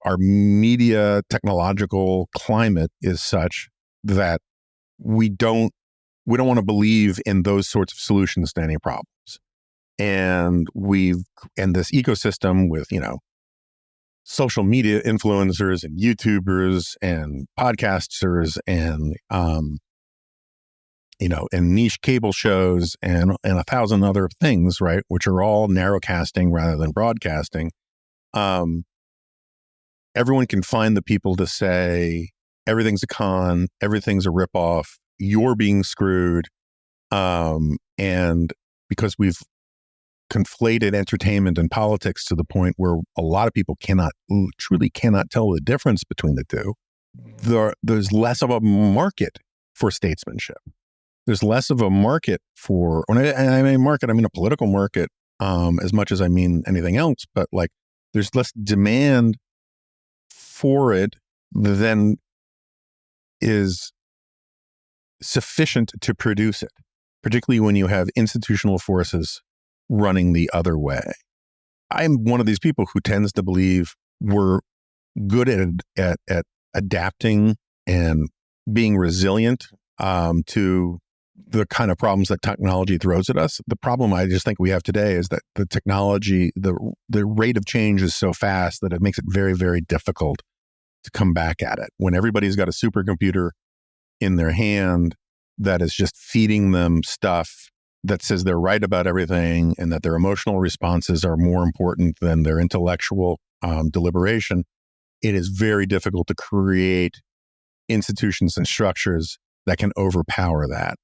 our media technological climate is such that we don't want to believe in those sorts of solutions to any problems. And this ecosystem with, social media influencers and YouTubers and podcasters and, and niche cable shows and 1,000 other things, right? Which are all narrowcasting rather than broadcasting. Everyone can find the people to say everything's a con, everything's a ripoff, you're being screwed. And because we've conflated entertainment and politics to the point where a lot of people truly cannot tell the difference between the two, there's less of a market for statesmanship. There's less of a market for, when I mean market, I mean a political market, as much as I mean anything else, but like there's less demand for it than is sufficient to produce it, particularly when you have institutional forces running the other way. I'm one of these people who tends to believe we're good at adapting and being resilient to the kind of problems that technology throws at us. The problem I just think we have today is that the technology, the rate of change is so fast that it makes it very, very difficult to come back at it. When everybody's got a supercomputer in their hand that is just feeding them stuff that says they're right about everything and that their emotional responses are more important than their intellectual deliberation, it is very difficult to create institutions and structures that can overpower that.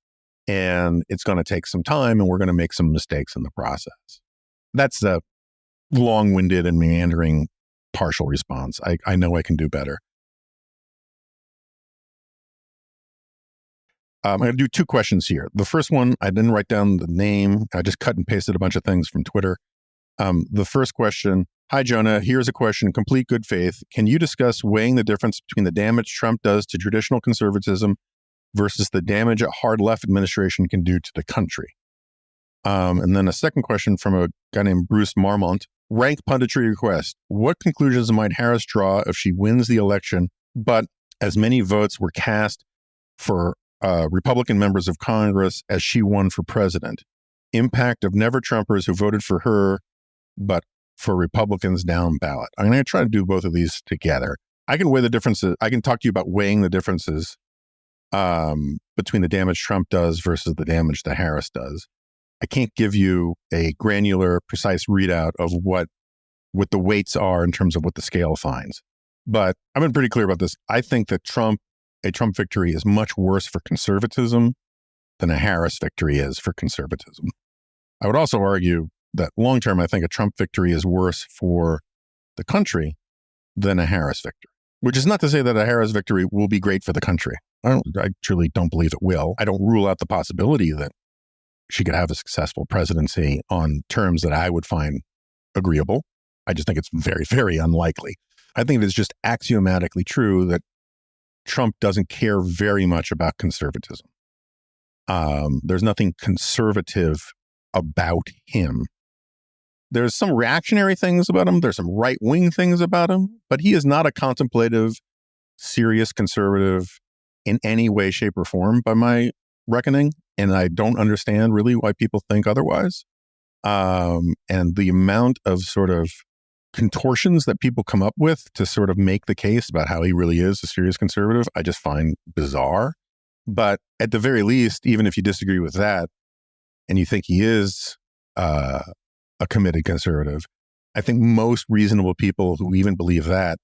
And it's going to take some time, and we're going to make some mistakes in the process. That's the long-winded and meandering partial response. I know I can do better. I'm going to do two questions here. The first one, I didn't write down the name. I just cut and pasted a bunch of things from Twitter. The first question, hi, Jonah. Here's a question, complete good faith. Can you discuss weighing the difference between the damage Trump does to traditional conservatism versus the damage a hard left administration can do to the country? And then a second question from a guy named Bruce Marmont. Rank punditry request. What conclusions might Harris draw if she wins the election, but as many votes were cast for Republican members of Congress as she won for president? Impact of never Trumpers who voted for her, but for Republicans down ballot. I'm going to try to do both of these together. I can weigh the differences. I can talk to you about weighing the differences between the damage Trump does versus the damage that Harris does. I can't give you a granular, precise readout of what the weights are in terms of what the scale finds. But I've been pretty clear about this. I think that a Trump victory is much worse for conservatism than a Harris victory is for conservatism. I would also argue that long-term, I think a Trump victory is worse for the country than a Harris victory, which is not to say that a Harris victory will be great for the country. I truly don't believe it will. I don't rule out the possibility that she could have a successful presidency on terms that I would find agreeable. I just think it's very, very unlikely. I think it is just axiomatically true that Trump doesn't care very much about conservatism. There's nothing conservative about him. There's some reactionary things about him. There's some right-wing things about him, but he is not a contemplative, serious conservative in any way, shape, or form by my reckoning. And I don't understand really why people think otherwise. And the amount of sort of contortions that people come up with to sort of make the case about how he really is a serious conservative, I just find bizarre. But at the very least, even if you disagree with that and you think he is a committed conservative, I think most reasonable people who even believe that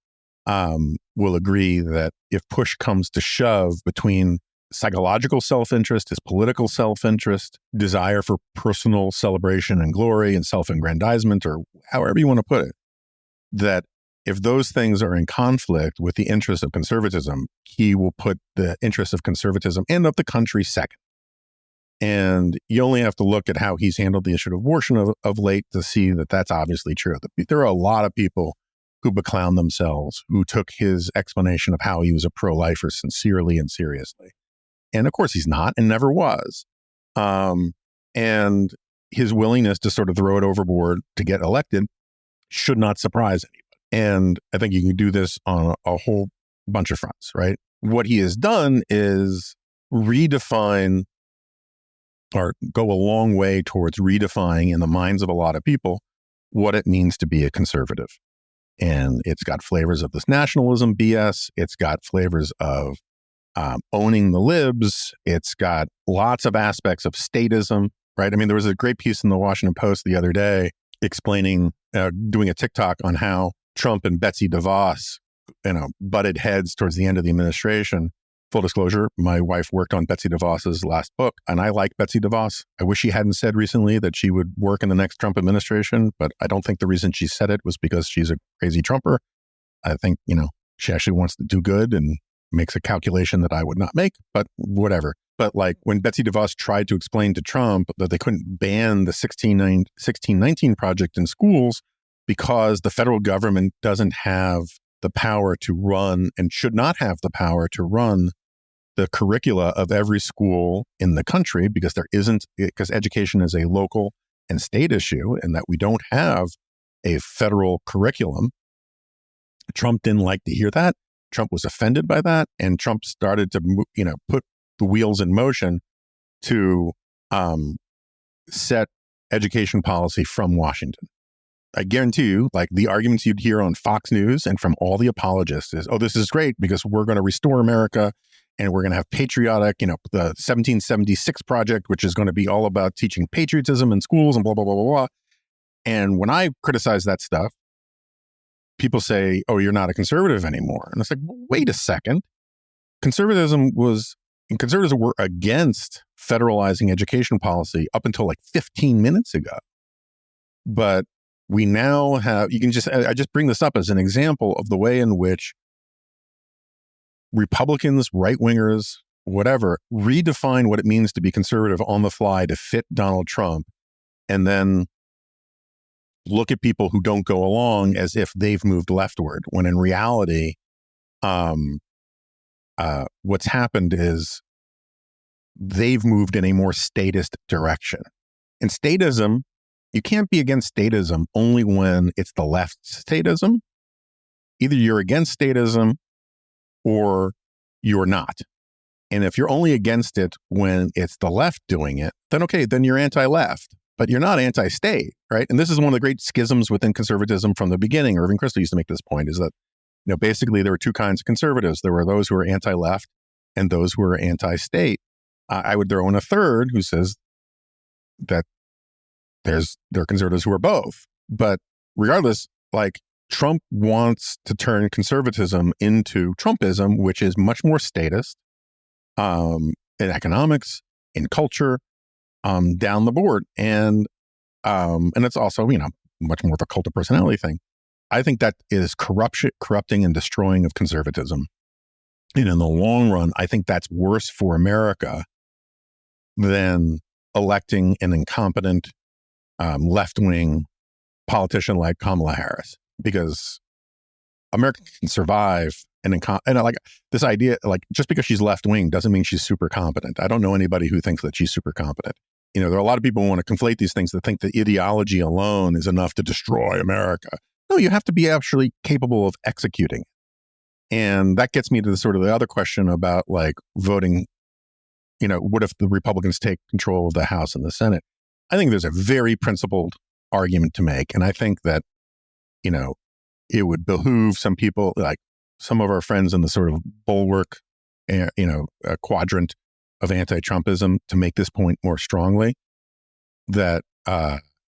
will agree that if push comes to shove between psychological self-interest, his political self-interest, desire for personal celebration and glory and self-aggrandizement, or however you want to put it, that if those things are in conflict with the interests of conservatism, he will put the interests of conservatism and of the country second. And you only have to look at how he's handled the issue of abortion of late to see that that's obviously true. There are a lot of people who beclown themselves, who took his explanation of how he was a pro-lifer sincerely and seriously. And of course he's not and never was. And his willingness to sort of throw it overboard to get elected should not surprise anybody. And I think you can do this on a whole bunch of fronts, right? What he has done is redefine or go a long way towards redefining in the minds of a lot of people what it means to be a conservative. And it's got flavors of this nationalism BS. It's got flavors of owning the libs. It's got lots of aspects of statism, right? I mean, there was a great piece in the Washington Post the other day explaining, doing a TikTok on how Trump and Betsy DeVos, butted heads towards the end of the administration. Full disclosure, my wife worked on Betsy DeVos's last book, and I like Betsy DeVos. I wish she hadn't said recently that she would work in the next Trump administration, but I don't think the reason she said it was because she's a crazy Trumper. I think, she actually wants to do good and makes a calculation that I would not make, but whatever. But like when Betsy DeVos tried to explain to Trump that they couldn't ban the 1619 project in schools because the federal government doesn't have the power to run and should not have the power to run the curricula of every school in the country because education is a local and state issue and that we don't have a federal curriculum. Trump didn't like to hear that. Trump was offended by that. And Trump started to, put the wheels in motion to set education policy from Washington. I guarantee you, like the arguments you'd hear on Fox News and from all the apologists is, oh, this is great because we're going to restore America and we're going to have patriotic, the 1776 project, which is going to be all about teaching patriotism in schools and blah, blah, blah, blah, blah. And when I criticize that stuff, people say, oh, you're not a conservative anymore. And it's like, wait a second. conservatives were against federalizing education policy up until like 15 minutes ago. But we now have, I just bring this up as an example of the way in which Republicans, right-wingers, whatever, redefine what it means to be conservative on the fly to fit Donald Trump, and then look at people who don't go along as if they've moved leftward, when in reality, what's happened is they've moved in a more statist direction. And statism, you can't be against statism only when it's the left's statism. Either you're against statism or you're not. And if you're only against it when it's the left doing it, then okay, then you're anti-left, but you're not anti-state, right? And this is one of the great schisms within conservatism from the beginning. Irving Kristol used to make this point, is that, basically there were two kinds of conservatives. There were those who were anti-left and those who were anti-state. I would throw in a third who says that there are conservatives who are both. But regardless, like, Trump wants to turn conservatism into Trumpism, which is much more statist in economics, in culture, down the board. And it's also, much more of a cult of personality thing. I think that is corrupting and destroying of conservatism. And in the long run, I think that's worse for America than electing an incompetent left-wing politician like Kamala Harris, because America can survive and like this idea, like, just because she's left-wing doesn't mean she's super competent. I don't know anybody who thinks that she's super competent. There are a lot of people who want to conflate these things, that think that ideology alone is enough to destroy America. No, you have to be actually capable of executing. And that gets me to the other question about, like, voting. What if the Republicans take control of the House and the Senate? I think there's a very principled argument to make. And I think that, it would behoove some people, like some of our friends in the sort of bulwark, quadrant of anti-Trumpism, to make this point more strongly, that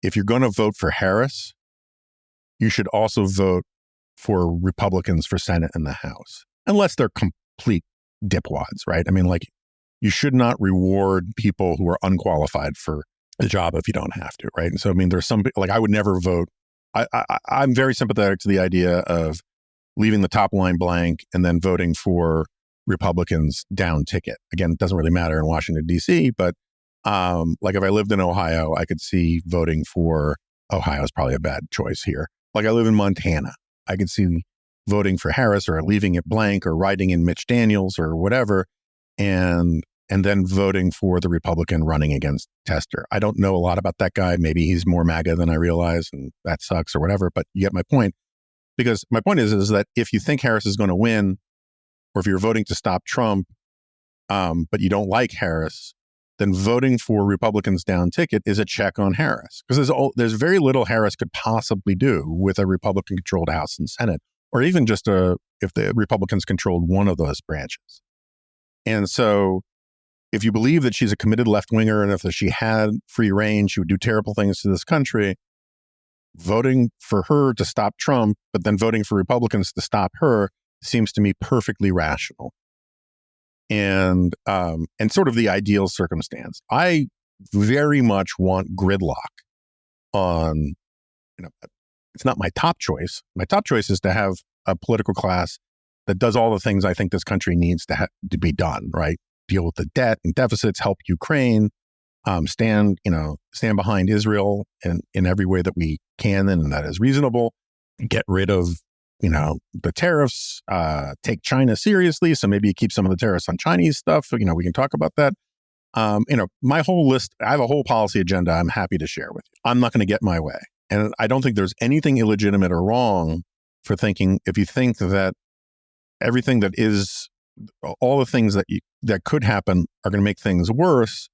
if you're going to vote for Harris, you should also vote for Republicans for Senate and the House, unless they're complete dipwads, right? I mean, like, you should not reward people who are unqualified for the job if you don't have to, right? And so, I mean, there's some, like, I would never vote. I'm very sympathetic to the idea of leaving the top line blank and then voting for Republicans down ticket. Again, it doesn't really matter in Washington, D.C., but like, if I lived in Ohio, I could see voting for Ohio is probably a bad choice here. Like, I live in Montana. I could see voting for Harris or leaving it blank or writing in Mitch Daniels or whatever, and then voting for the Republican running against Tester. I don't know a lot about that guy. Maybe he's more MAGA than I realize, and that sucks or whatever, but you get my point. Because my point is that if you think Harris is going to win, or if you're voting to stop Trump, but you don't like Harris, then voting for Republicans down ticket is a check on Harris. Because there's very little Harris could possibly do with a Republican-controlled House and Senate, or even just if the Republicans controlled one of those branches. And so if you believe that she's a committed left-winger, and if she had free reign, she would do terrible things to this country, voting for her to stop Trump, but then voting for Republicans to stop her, seems to me perfectly rational. And sort of the ideal circumstance. I very much want gridlock on, it's not my top choice. My top choice is to have a political class that does all the things I think this country needs to be done, right? Deal with the debt and deficits, help Ukraine, stand behind Israel in every way that we can and that is reasonable, get rid of, the tariffs, take China seriously. So maybe you keep some of the tariffs on Chinese stuff. We can talk about that. My whole list, I have a whole policy agenda I'm happy to share with you. I'm not going to get my way. And I don't think there's anything illegitimate or wrong for thinking, if you think that everything that is, all the things that could happen are going to make things worse.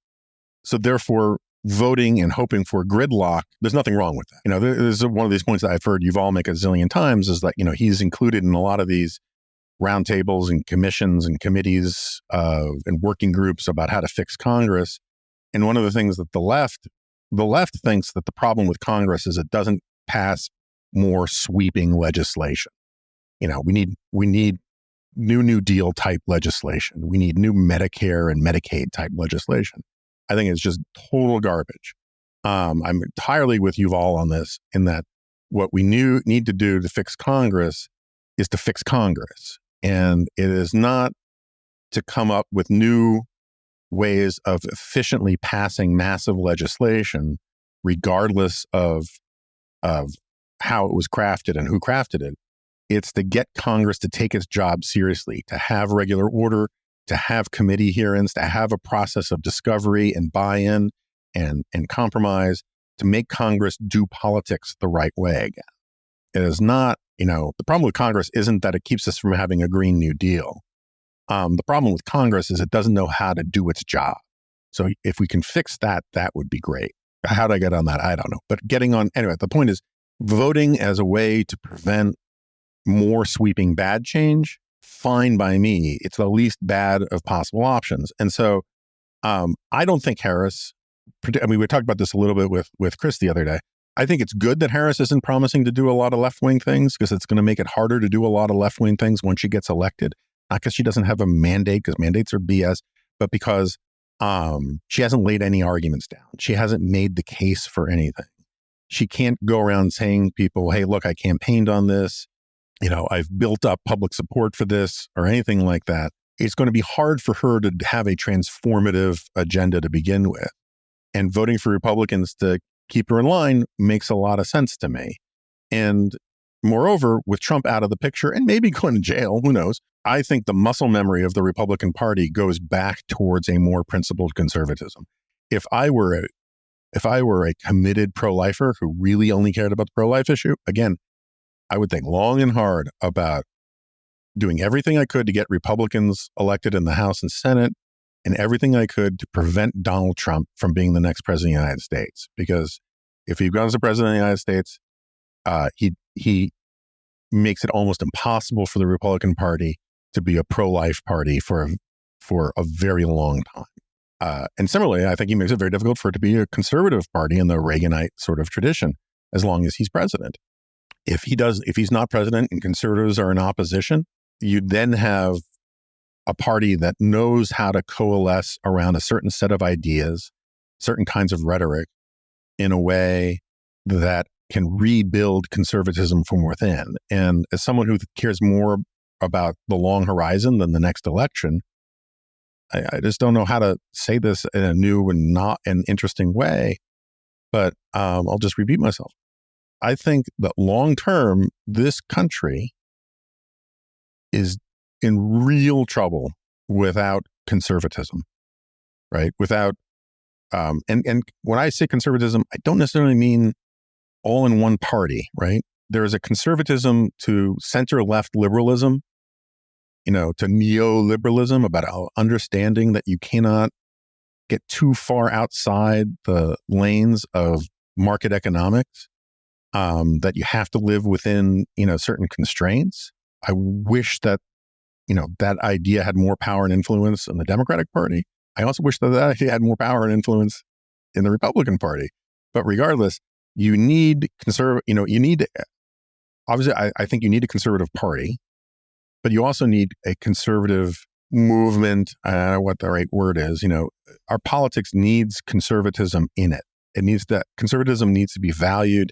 So therefore, voting and hoping for gridlock, there's nothing wrong with that. This is one of these points that I've heard Yuval make a zillion times, is that, he's included in a lot of these roundtables and commissions and committees and working groups about how to fix Congress. And one of the things that the left thinks that the problem with Congress is it doesn't pass more sweeping legislation. We need New Deal type legislation. We need new Medicare and Medicaid type legislation. I think it's just total garbage. I'm entirely with Yuval on this, in that what we need to do to fix Congress is to fix Congress. And it is not to come up with new ways of efficiently passing massive legislation, regardless of how it was crafted and who crafted it. It's to get Congress to take its job seriously, to have regular order, to have committee hearings, to have a process of discovery and buy-in and compromise, to make Congress do politics the right way again. It is not, the problem with Congress isn't that it keeps us from having a Green New Deal. The problem with Congress is it doesn't know how to do its job. So if we can fix that, that would be great. How did I get on that? I don't know. But anyway, the point is, voting as a way to prevent more sweeping bad change, fine by me. It's the least bad of possible options. And so I don't think Harris, we talked about this a little bit with Chris the other day. I think it's good that Harris isn't promising to do a lot of left-wing things, because it's going to make it harder to do a lot of left-wing things once she gets elected. Not because she doesn't have a mandate, because mandates are BS, but because she hasn't laid any arguments down. She hasn't made the case for anything. She can't go around saying people, hey, look, I campaigned on this. I've built up public support for this, or anything like that. It's going to be hard for her to have a transformative agenda to begin with. And voting for Republicans to keep her in line makes a lot of sense to me. And moreover, with Trump out of the picture and maybe going to jail, who knows? I think the muscle memory of the Republican Party goes back towards a more principled conservatism. If I were a committed pro-lifer who really only cared about the pro-life issue, again, I would think long and hard about doing everything I could to get Republicans elected in the House and Senate, and everything I could to prevent Donald Trump from being the next president of the United States. Because if he becomes the president of the United States, he makes it almost impossible for the Republican Party to be a pro-life party for a very long time. And similarly, I think he makes it very difficult for it to be a conservative party in the Reaganite sort of tradition, as long as he's president. If he's not president and conservatives are in opposition, you then have a party that knows how to coalesce around a certain set of ideas, certain kinds of rhetoric, in a way that can rebuild conservatism from within. And as someone who cares more about the long horizon than the next election, I just don't know how to say this in a new and not an interesting way, but I'll just repeat myself. I think that long term, this country is in real trouble without conservatism, right? Without, and when I say conservatism, I don't necessarily mean all in one party, right? There is a conservatism to center-left liberalism, to neoliberalism, about understanding that you cannot get too far outside the lanes of market economics, that you have to live within, certain constraints. I wish that, that idea had more power and influence in the Democratic Party. I also wish that idea had more power and influence in the Republican Party. But regardless, you need obviously, I think you need a conservative party, but you also need a conservative movement. I don't know what the right word is. Our politics needs conservatism in it. Conservatism needs to be valued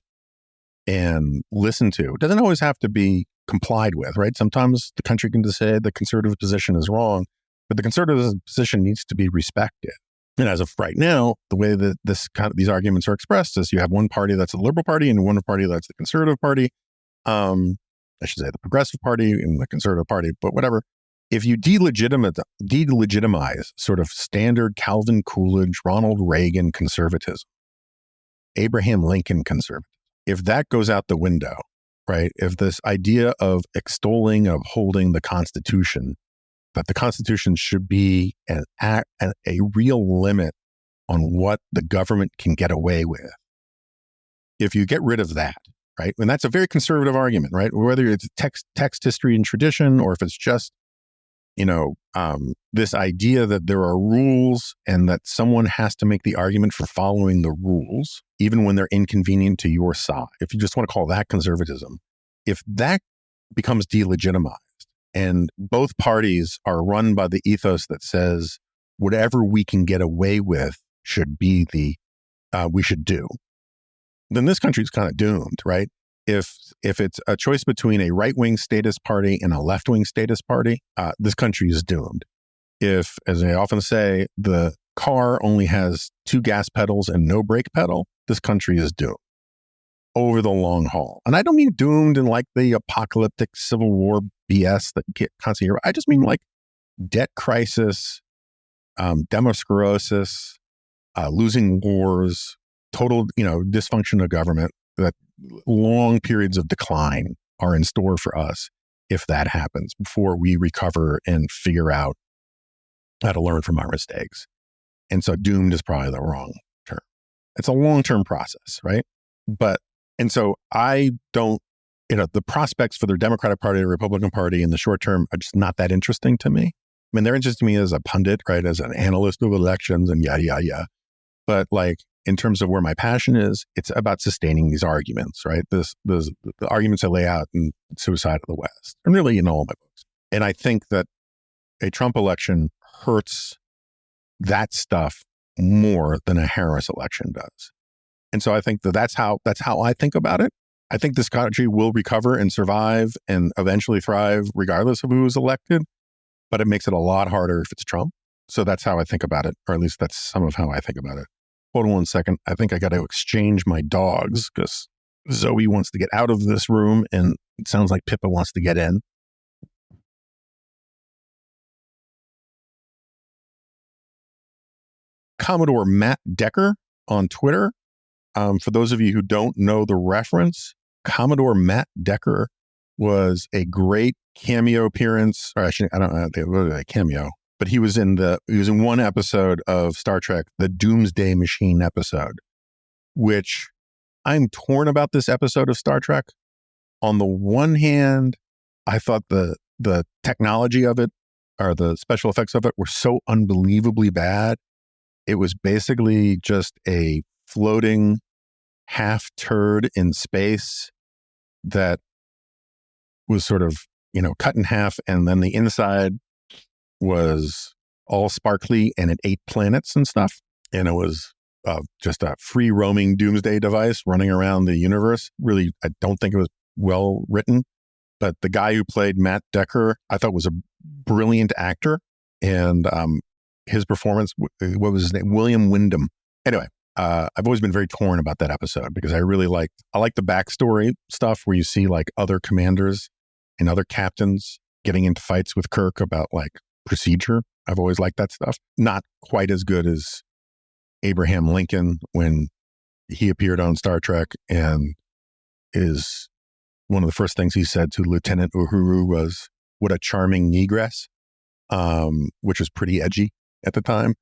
and listened to. It doesn't always have to be complied with, right? Sometimes the country can decide the conservative position is wrong, but the conservative position needs to be respected. And as of right now, the way that these arguments are expressed is you have one party that's the Liberal Party and one party that's the Conservative Party. I should say the Progressive Party and the Conservative Party, but whatever. If you delegitimize sort of standard Calvin Coolidge, Ronald Reagan conservatism, Abraham Lincoln conservatism, if that goes out the window, right? If this idea of extolling, of holding the Constitution, that the Constitution should be a real limit on what the government can get away with. If you get rid of that, right? And that's a very conservative argument, right? Whether it's text history and tradition, or if it's just, this idea that there are rules and that someone has to make the argument for following the rules, even when they're inconvenient to your side. If you just want to call that conservatism, if that becomes delegitimized, And both parties are run by the ethos that says whatever we can get away with should be we should do. Then this country's kind of doomed, right? If it's a choice between a right-wing statist party and a left-wing statist party, this country is doomed. If, as I often say, the car only has 2 gas pedals and no brake pedal, this country is doomed over the long haul. And I don't mean doomed in like the apocalyptic Civil War BS that get constantly. I just mean like debt crisis, demosclerosis, losing wars, total, dysfunction of government, that long periods of decline are in store for us if that happens before we recover and figure out how to learn from our mistakes. And so doomed is probably the wrong term. It's a long-term process, right? And so I don't, the prospects for the Democratic Party or Republican Party in the short term are just not that interesting to me. I mean, they're interesting to me as a pundit, right? As an analyst of elections and yada. But like, in terms of where my passion is, it's about sustaining these arguments, right? The arguments I lay out in Suicide of the West, and really in all my books. And I think that a Trump election hurts that stuff more than a Harris election does. And so I think that's how I think about it. I think this country will recover and survive and eventually thrive regardless of who is elected, but it makes it a lot harder if it's Trump. So that's how I think about it, or at least that's some of how I think about it. Hold on one second. I think I got to exchange my dogs because Zoe wants to get out of this room and it sounds like Pippa wants to get in. Commodore Matt Decker on Twitter. For those of you who don't know the reference, Commodore Matt Decker was a great cameo appearance, or actually, I don't know, a cameo, but he was in one episode of Star Trek, the Doomsday Machine episode, which I'm torn about this episode of Star Trek. On the one hand, I thought the technology of it, or the special effects of it, were so unbelievably bad. It was basically just a floating half turd in space that was sort of, cut in half. And then the inside was all sparkly and it ate planets and stuff. And it was just a free roaming doomsday device running around the universe. Really, I don't think it was well written, but the guy who played Matt Decker, I thought was a brilliant actor. And his performance, what was his name? William Wyndham. Anyway, I've always been very torn about that episode because I like the backstory stuff where you see like other commanders and other captains getting into fights with Kirk about like procedure. I've always liked that stuff. Not quite as good as Abraham Lincoln when he appeared on Star Trek, and is one of the first things he said to Lieutenant Uhuru was, "What a charming negress," which was pretty edgy at the time.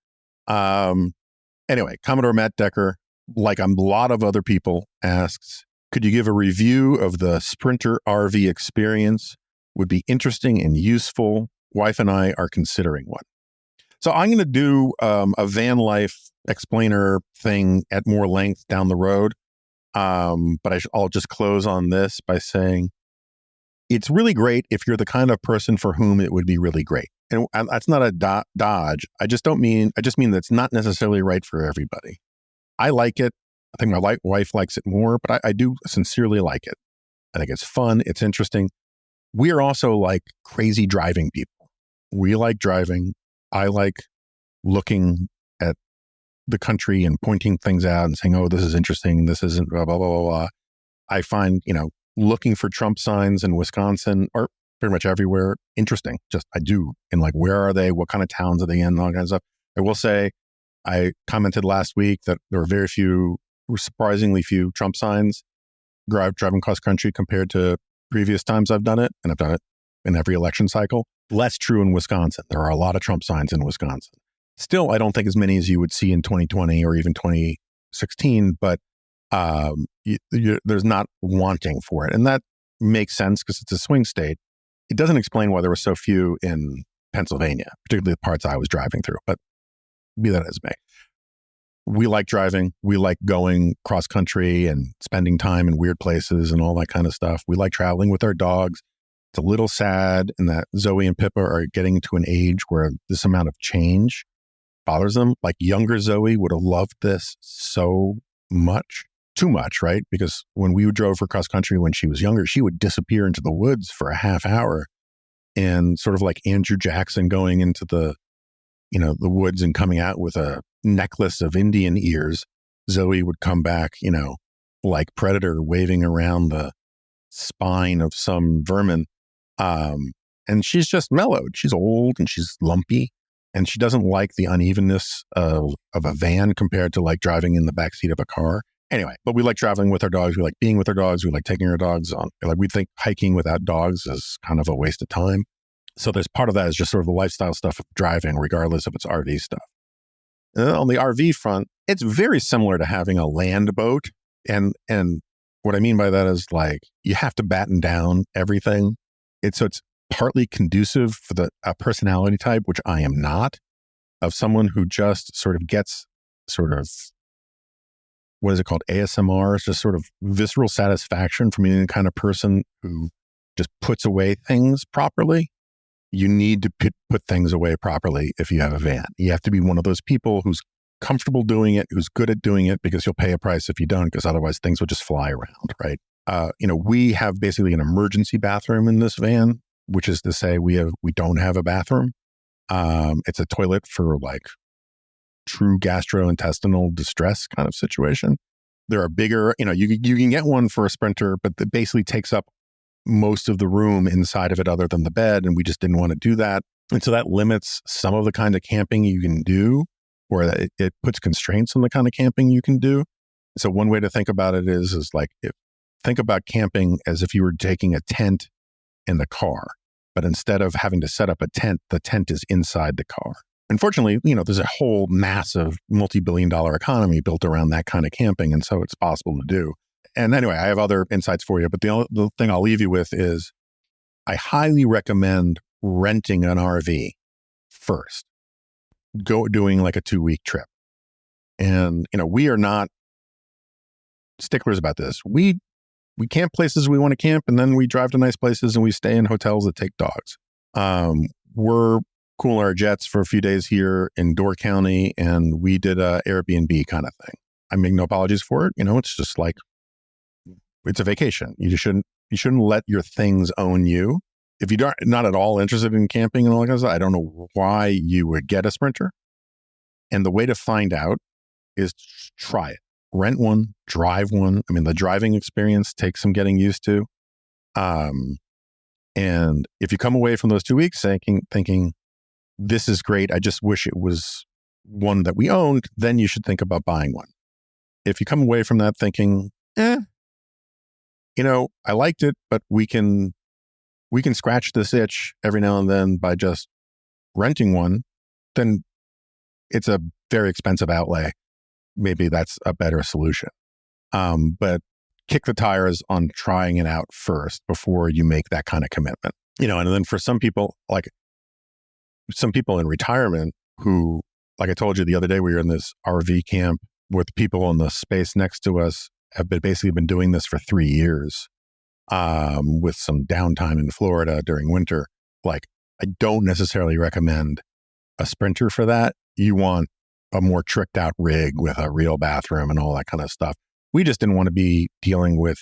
Anyway, Commodore Matt Decker, like a lot of other people, asks, could you give a review of the Sprinter RV experience? Would be interesting and useful. Wife and I are considering one. So I'm going to do a van life explainer thing at more length down the road. But I'll just close on this by saying it's really great if you're the kind of person for whom it would be really great. And that's not a dodge. I just mean that's not necessarily right for everybody. I like it. I think my wife likes it more, but I do sincerely like it. I think it's fun. It's interesting. We are also like crazy driving people. We like driving. I like looking at the country and pointing things out and saying, oh, this is interesting. This isn't blah, blah, blah, blah, blah. I find, looking for Trump signs in Wisconsin or pretty much everywhere interesting. Just I do. And like, where are they? What kind of towns are they in? All that kind of stuff. I will say, I commented last week that there were surprisingly few Trump signs driving cross country compared to previous times I've done it. And I've done it in every election cycle. Less true in Wisconsin. There are a lot of Trump signs in Wisconsin. Still, I don't think as many as you would see in 2020 or even 2016, but there's not wanting for it. And that makes sense because it's a swing state. It doesn't explain why there were so few in Pennsylvania, particularly the parts I was driving through, but be that as may. We like driving. We like going cross country and spending time in weird places and all that kind of stuff. We like traveling with our dogs. It's a little sad in that Zoe and Pippa are getting to an age where this amount of change bothers them. Like younger Zoe would have loved this so much, too much, right? Because when we drove her cross country when she was younger, she would disappear into the woods for a half hour, and sort of like Andrew Jackson going into the woods and coming out with a necklace of Indian ears. Zoe would come back, like Predator waving around the spine of some vermin. And she's just mellowed. She's old and she's lumpy, and she doesn't like the unevenness of a van compared to like driving in the backseat of a car. Anyway, but we like traveling with our dogs. We like being with our dogs. We like taking our dogs on. Like we think hiking without dogs is kind of a waste of time. So there's part of that is just sort of the lifestyle stuff of driving, regardless of its RV stuff. And then on the RV front, it's very similar to having a land boat. And what I mean by that is like you have to batten down everything. So it's partly conducive for a personality type, which I am not, of someone who just sort of gets sort of, what is it called? ASMR. It's just sort of visceral satisfaction from being the kind of person who just puts away things properly. You need to put things away properly if you have a van. You have to be one of those people who's comfortable doing it, who's good at doing it, because you'll pay a price if you don't, because otherwise things will just fly around, right? We have basically an emergency bathroom in this van, which is to say we don't have a bathroom. It's a toilet for like true gastrointestinal distress kind of situation. There are bigger, you can get one for a Sprinter, but it basically takes up most of the room inside of it other than the bed, and we just didn't want to do that. And so that limits some of the kind of camping you can do, or it puts constraints on the kind of camping you can do. So one way to think about it is like, think about camping as if you were taking a tent in the car, but instead of having to set up a tent, the tent is inside the car. Unfortunately, there's a whole massive multi-billion-dollar economy built around that kind of camping, and so it's possible to do. And anyway, I have other insights for you, but the thing I'll leave you with is I highly recommend renting an RV first. Go doing like a 2-week trip. And, we are not sticklers about this. We camp places we want to camp, and then we drive to nice places and we stay in hotels that take dogs. We're cooling our jets for a few days here in Door County, and we did a Airbnb kind of thing. I make no apologies for it. It's just like, it's a vacation. You shouldn't let your things own you. If you're not at all interested in camping and all that kind of stuff, I don't know why you would get a Sprinter. And the way to find out is try it. Rent one, drive one. I mean, the driving experience takes some getting used to. And if you come away from those 2 weeks thinking, this is great, I just wish it was one that we owned, then you should think about buying one. If you come away from that thinking, I liked it, but we can scratch this itch every now and then by just renting one, then it's a very expensive outlay. Maybe that's a better solution. But kick the tires on trying it out first before you make that kind of commitment. And then for some people, like some people in retirement who, like I told you the other day, we were in this RV camp with people in the space next to us, have basically been doing this for 3 years, with some downtime in Florida during winter. Like, I don't necessarily recommend a Sprinter for that. You want a more tricked out rig with a real bathroom and all that kind of stuff. We just didn't want to be dealing with,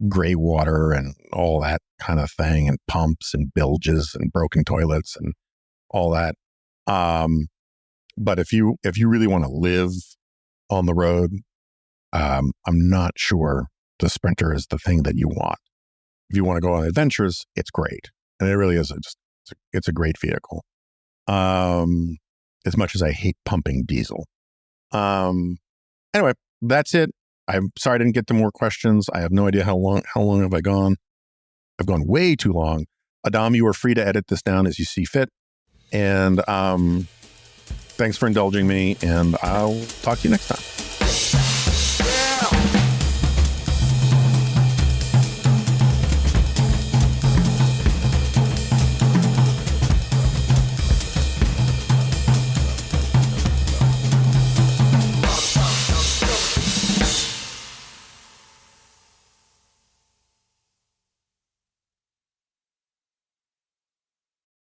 gray water and all that kind of thing, and pumps and bilges and broken toilets and all that. But if you really want to live on the road, I'm not sure the Sprinter is the thing that you want. If you want to go on adventures, it's great. And it really is. It's a great vehicle. As much as I hate pumping diesel. Anyway, that's it. I'm sorry I didn't get to more questions. I have no idea how long have I gone. I've gone way too long. Adam, you are free to edit this down as you see fit. And thanks for indulging me, and I'll talk to you next time.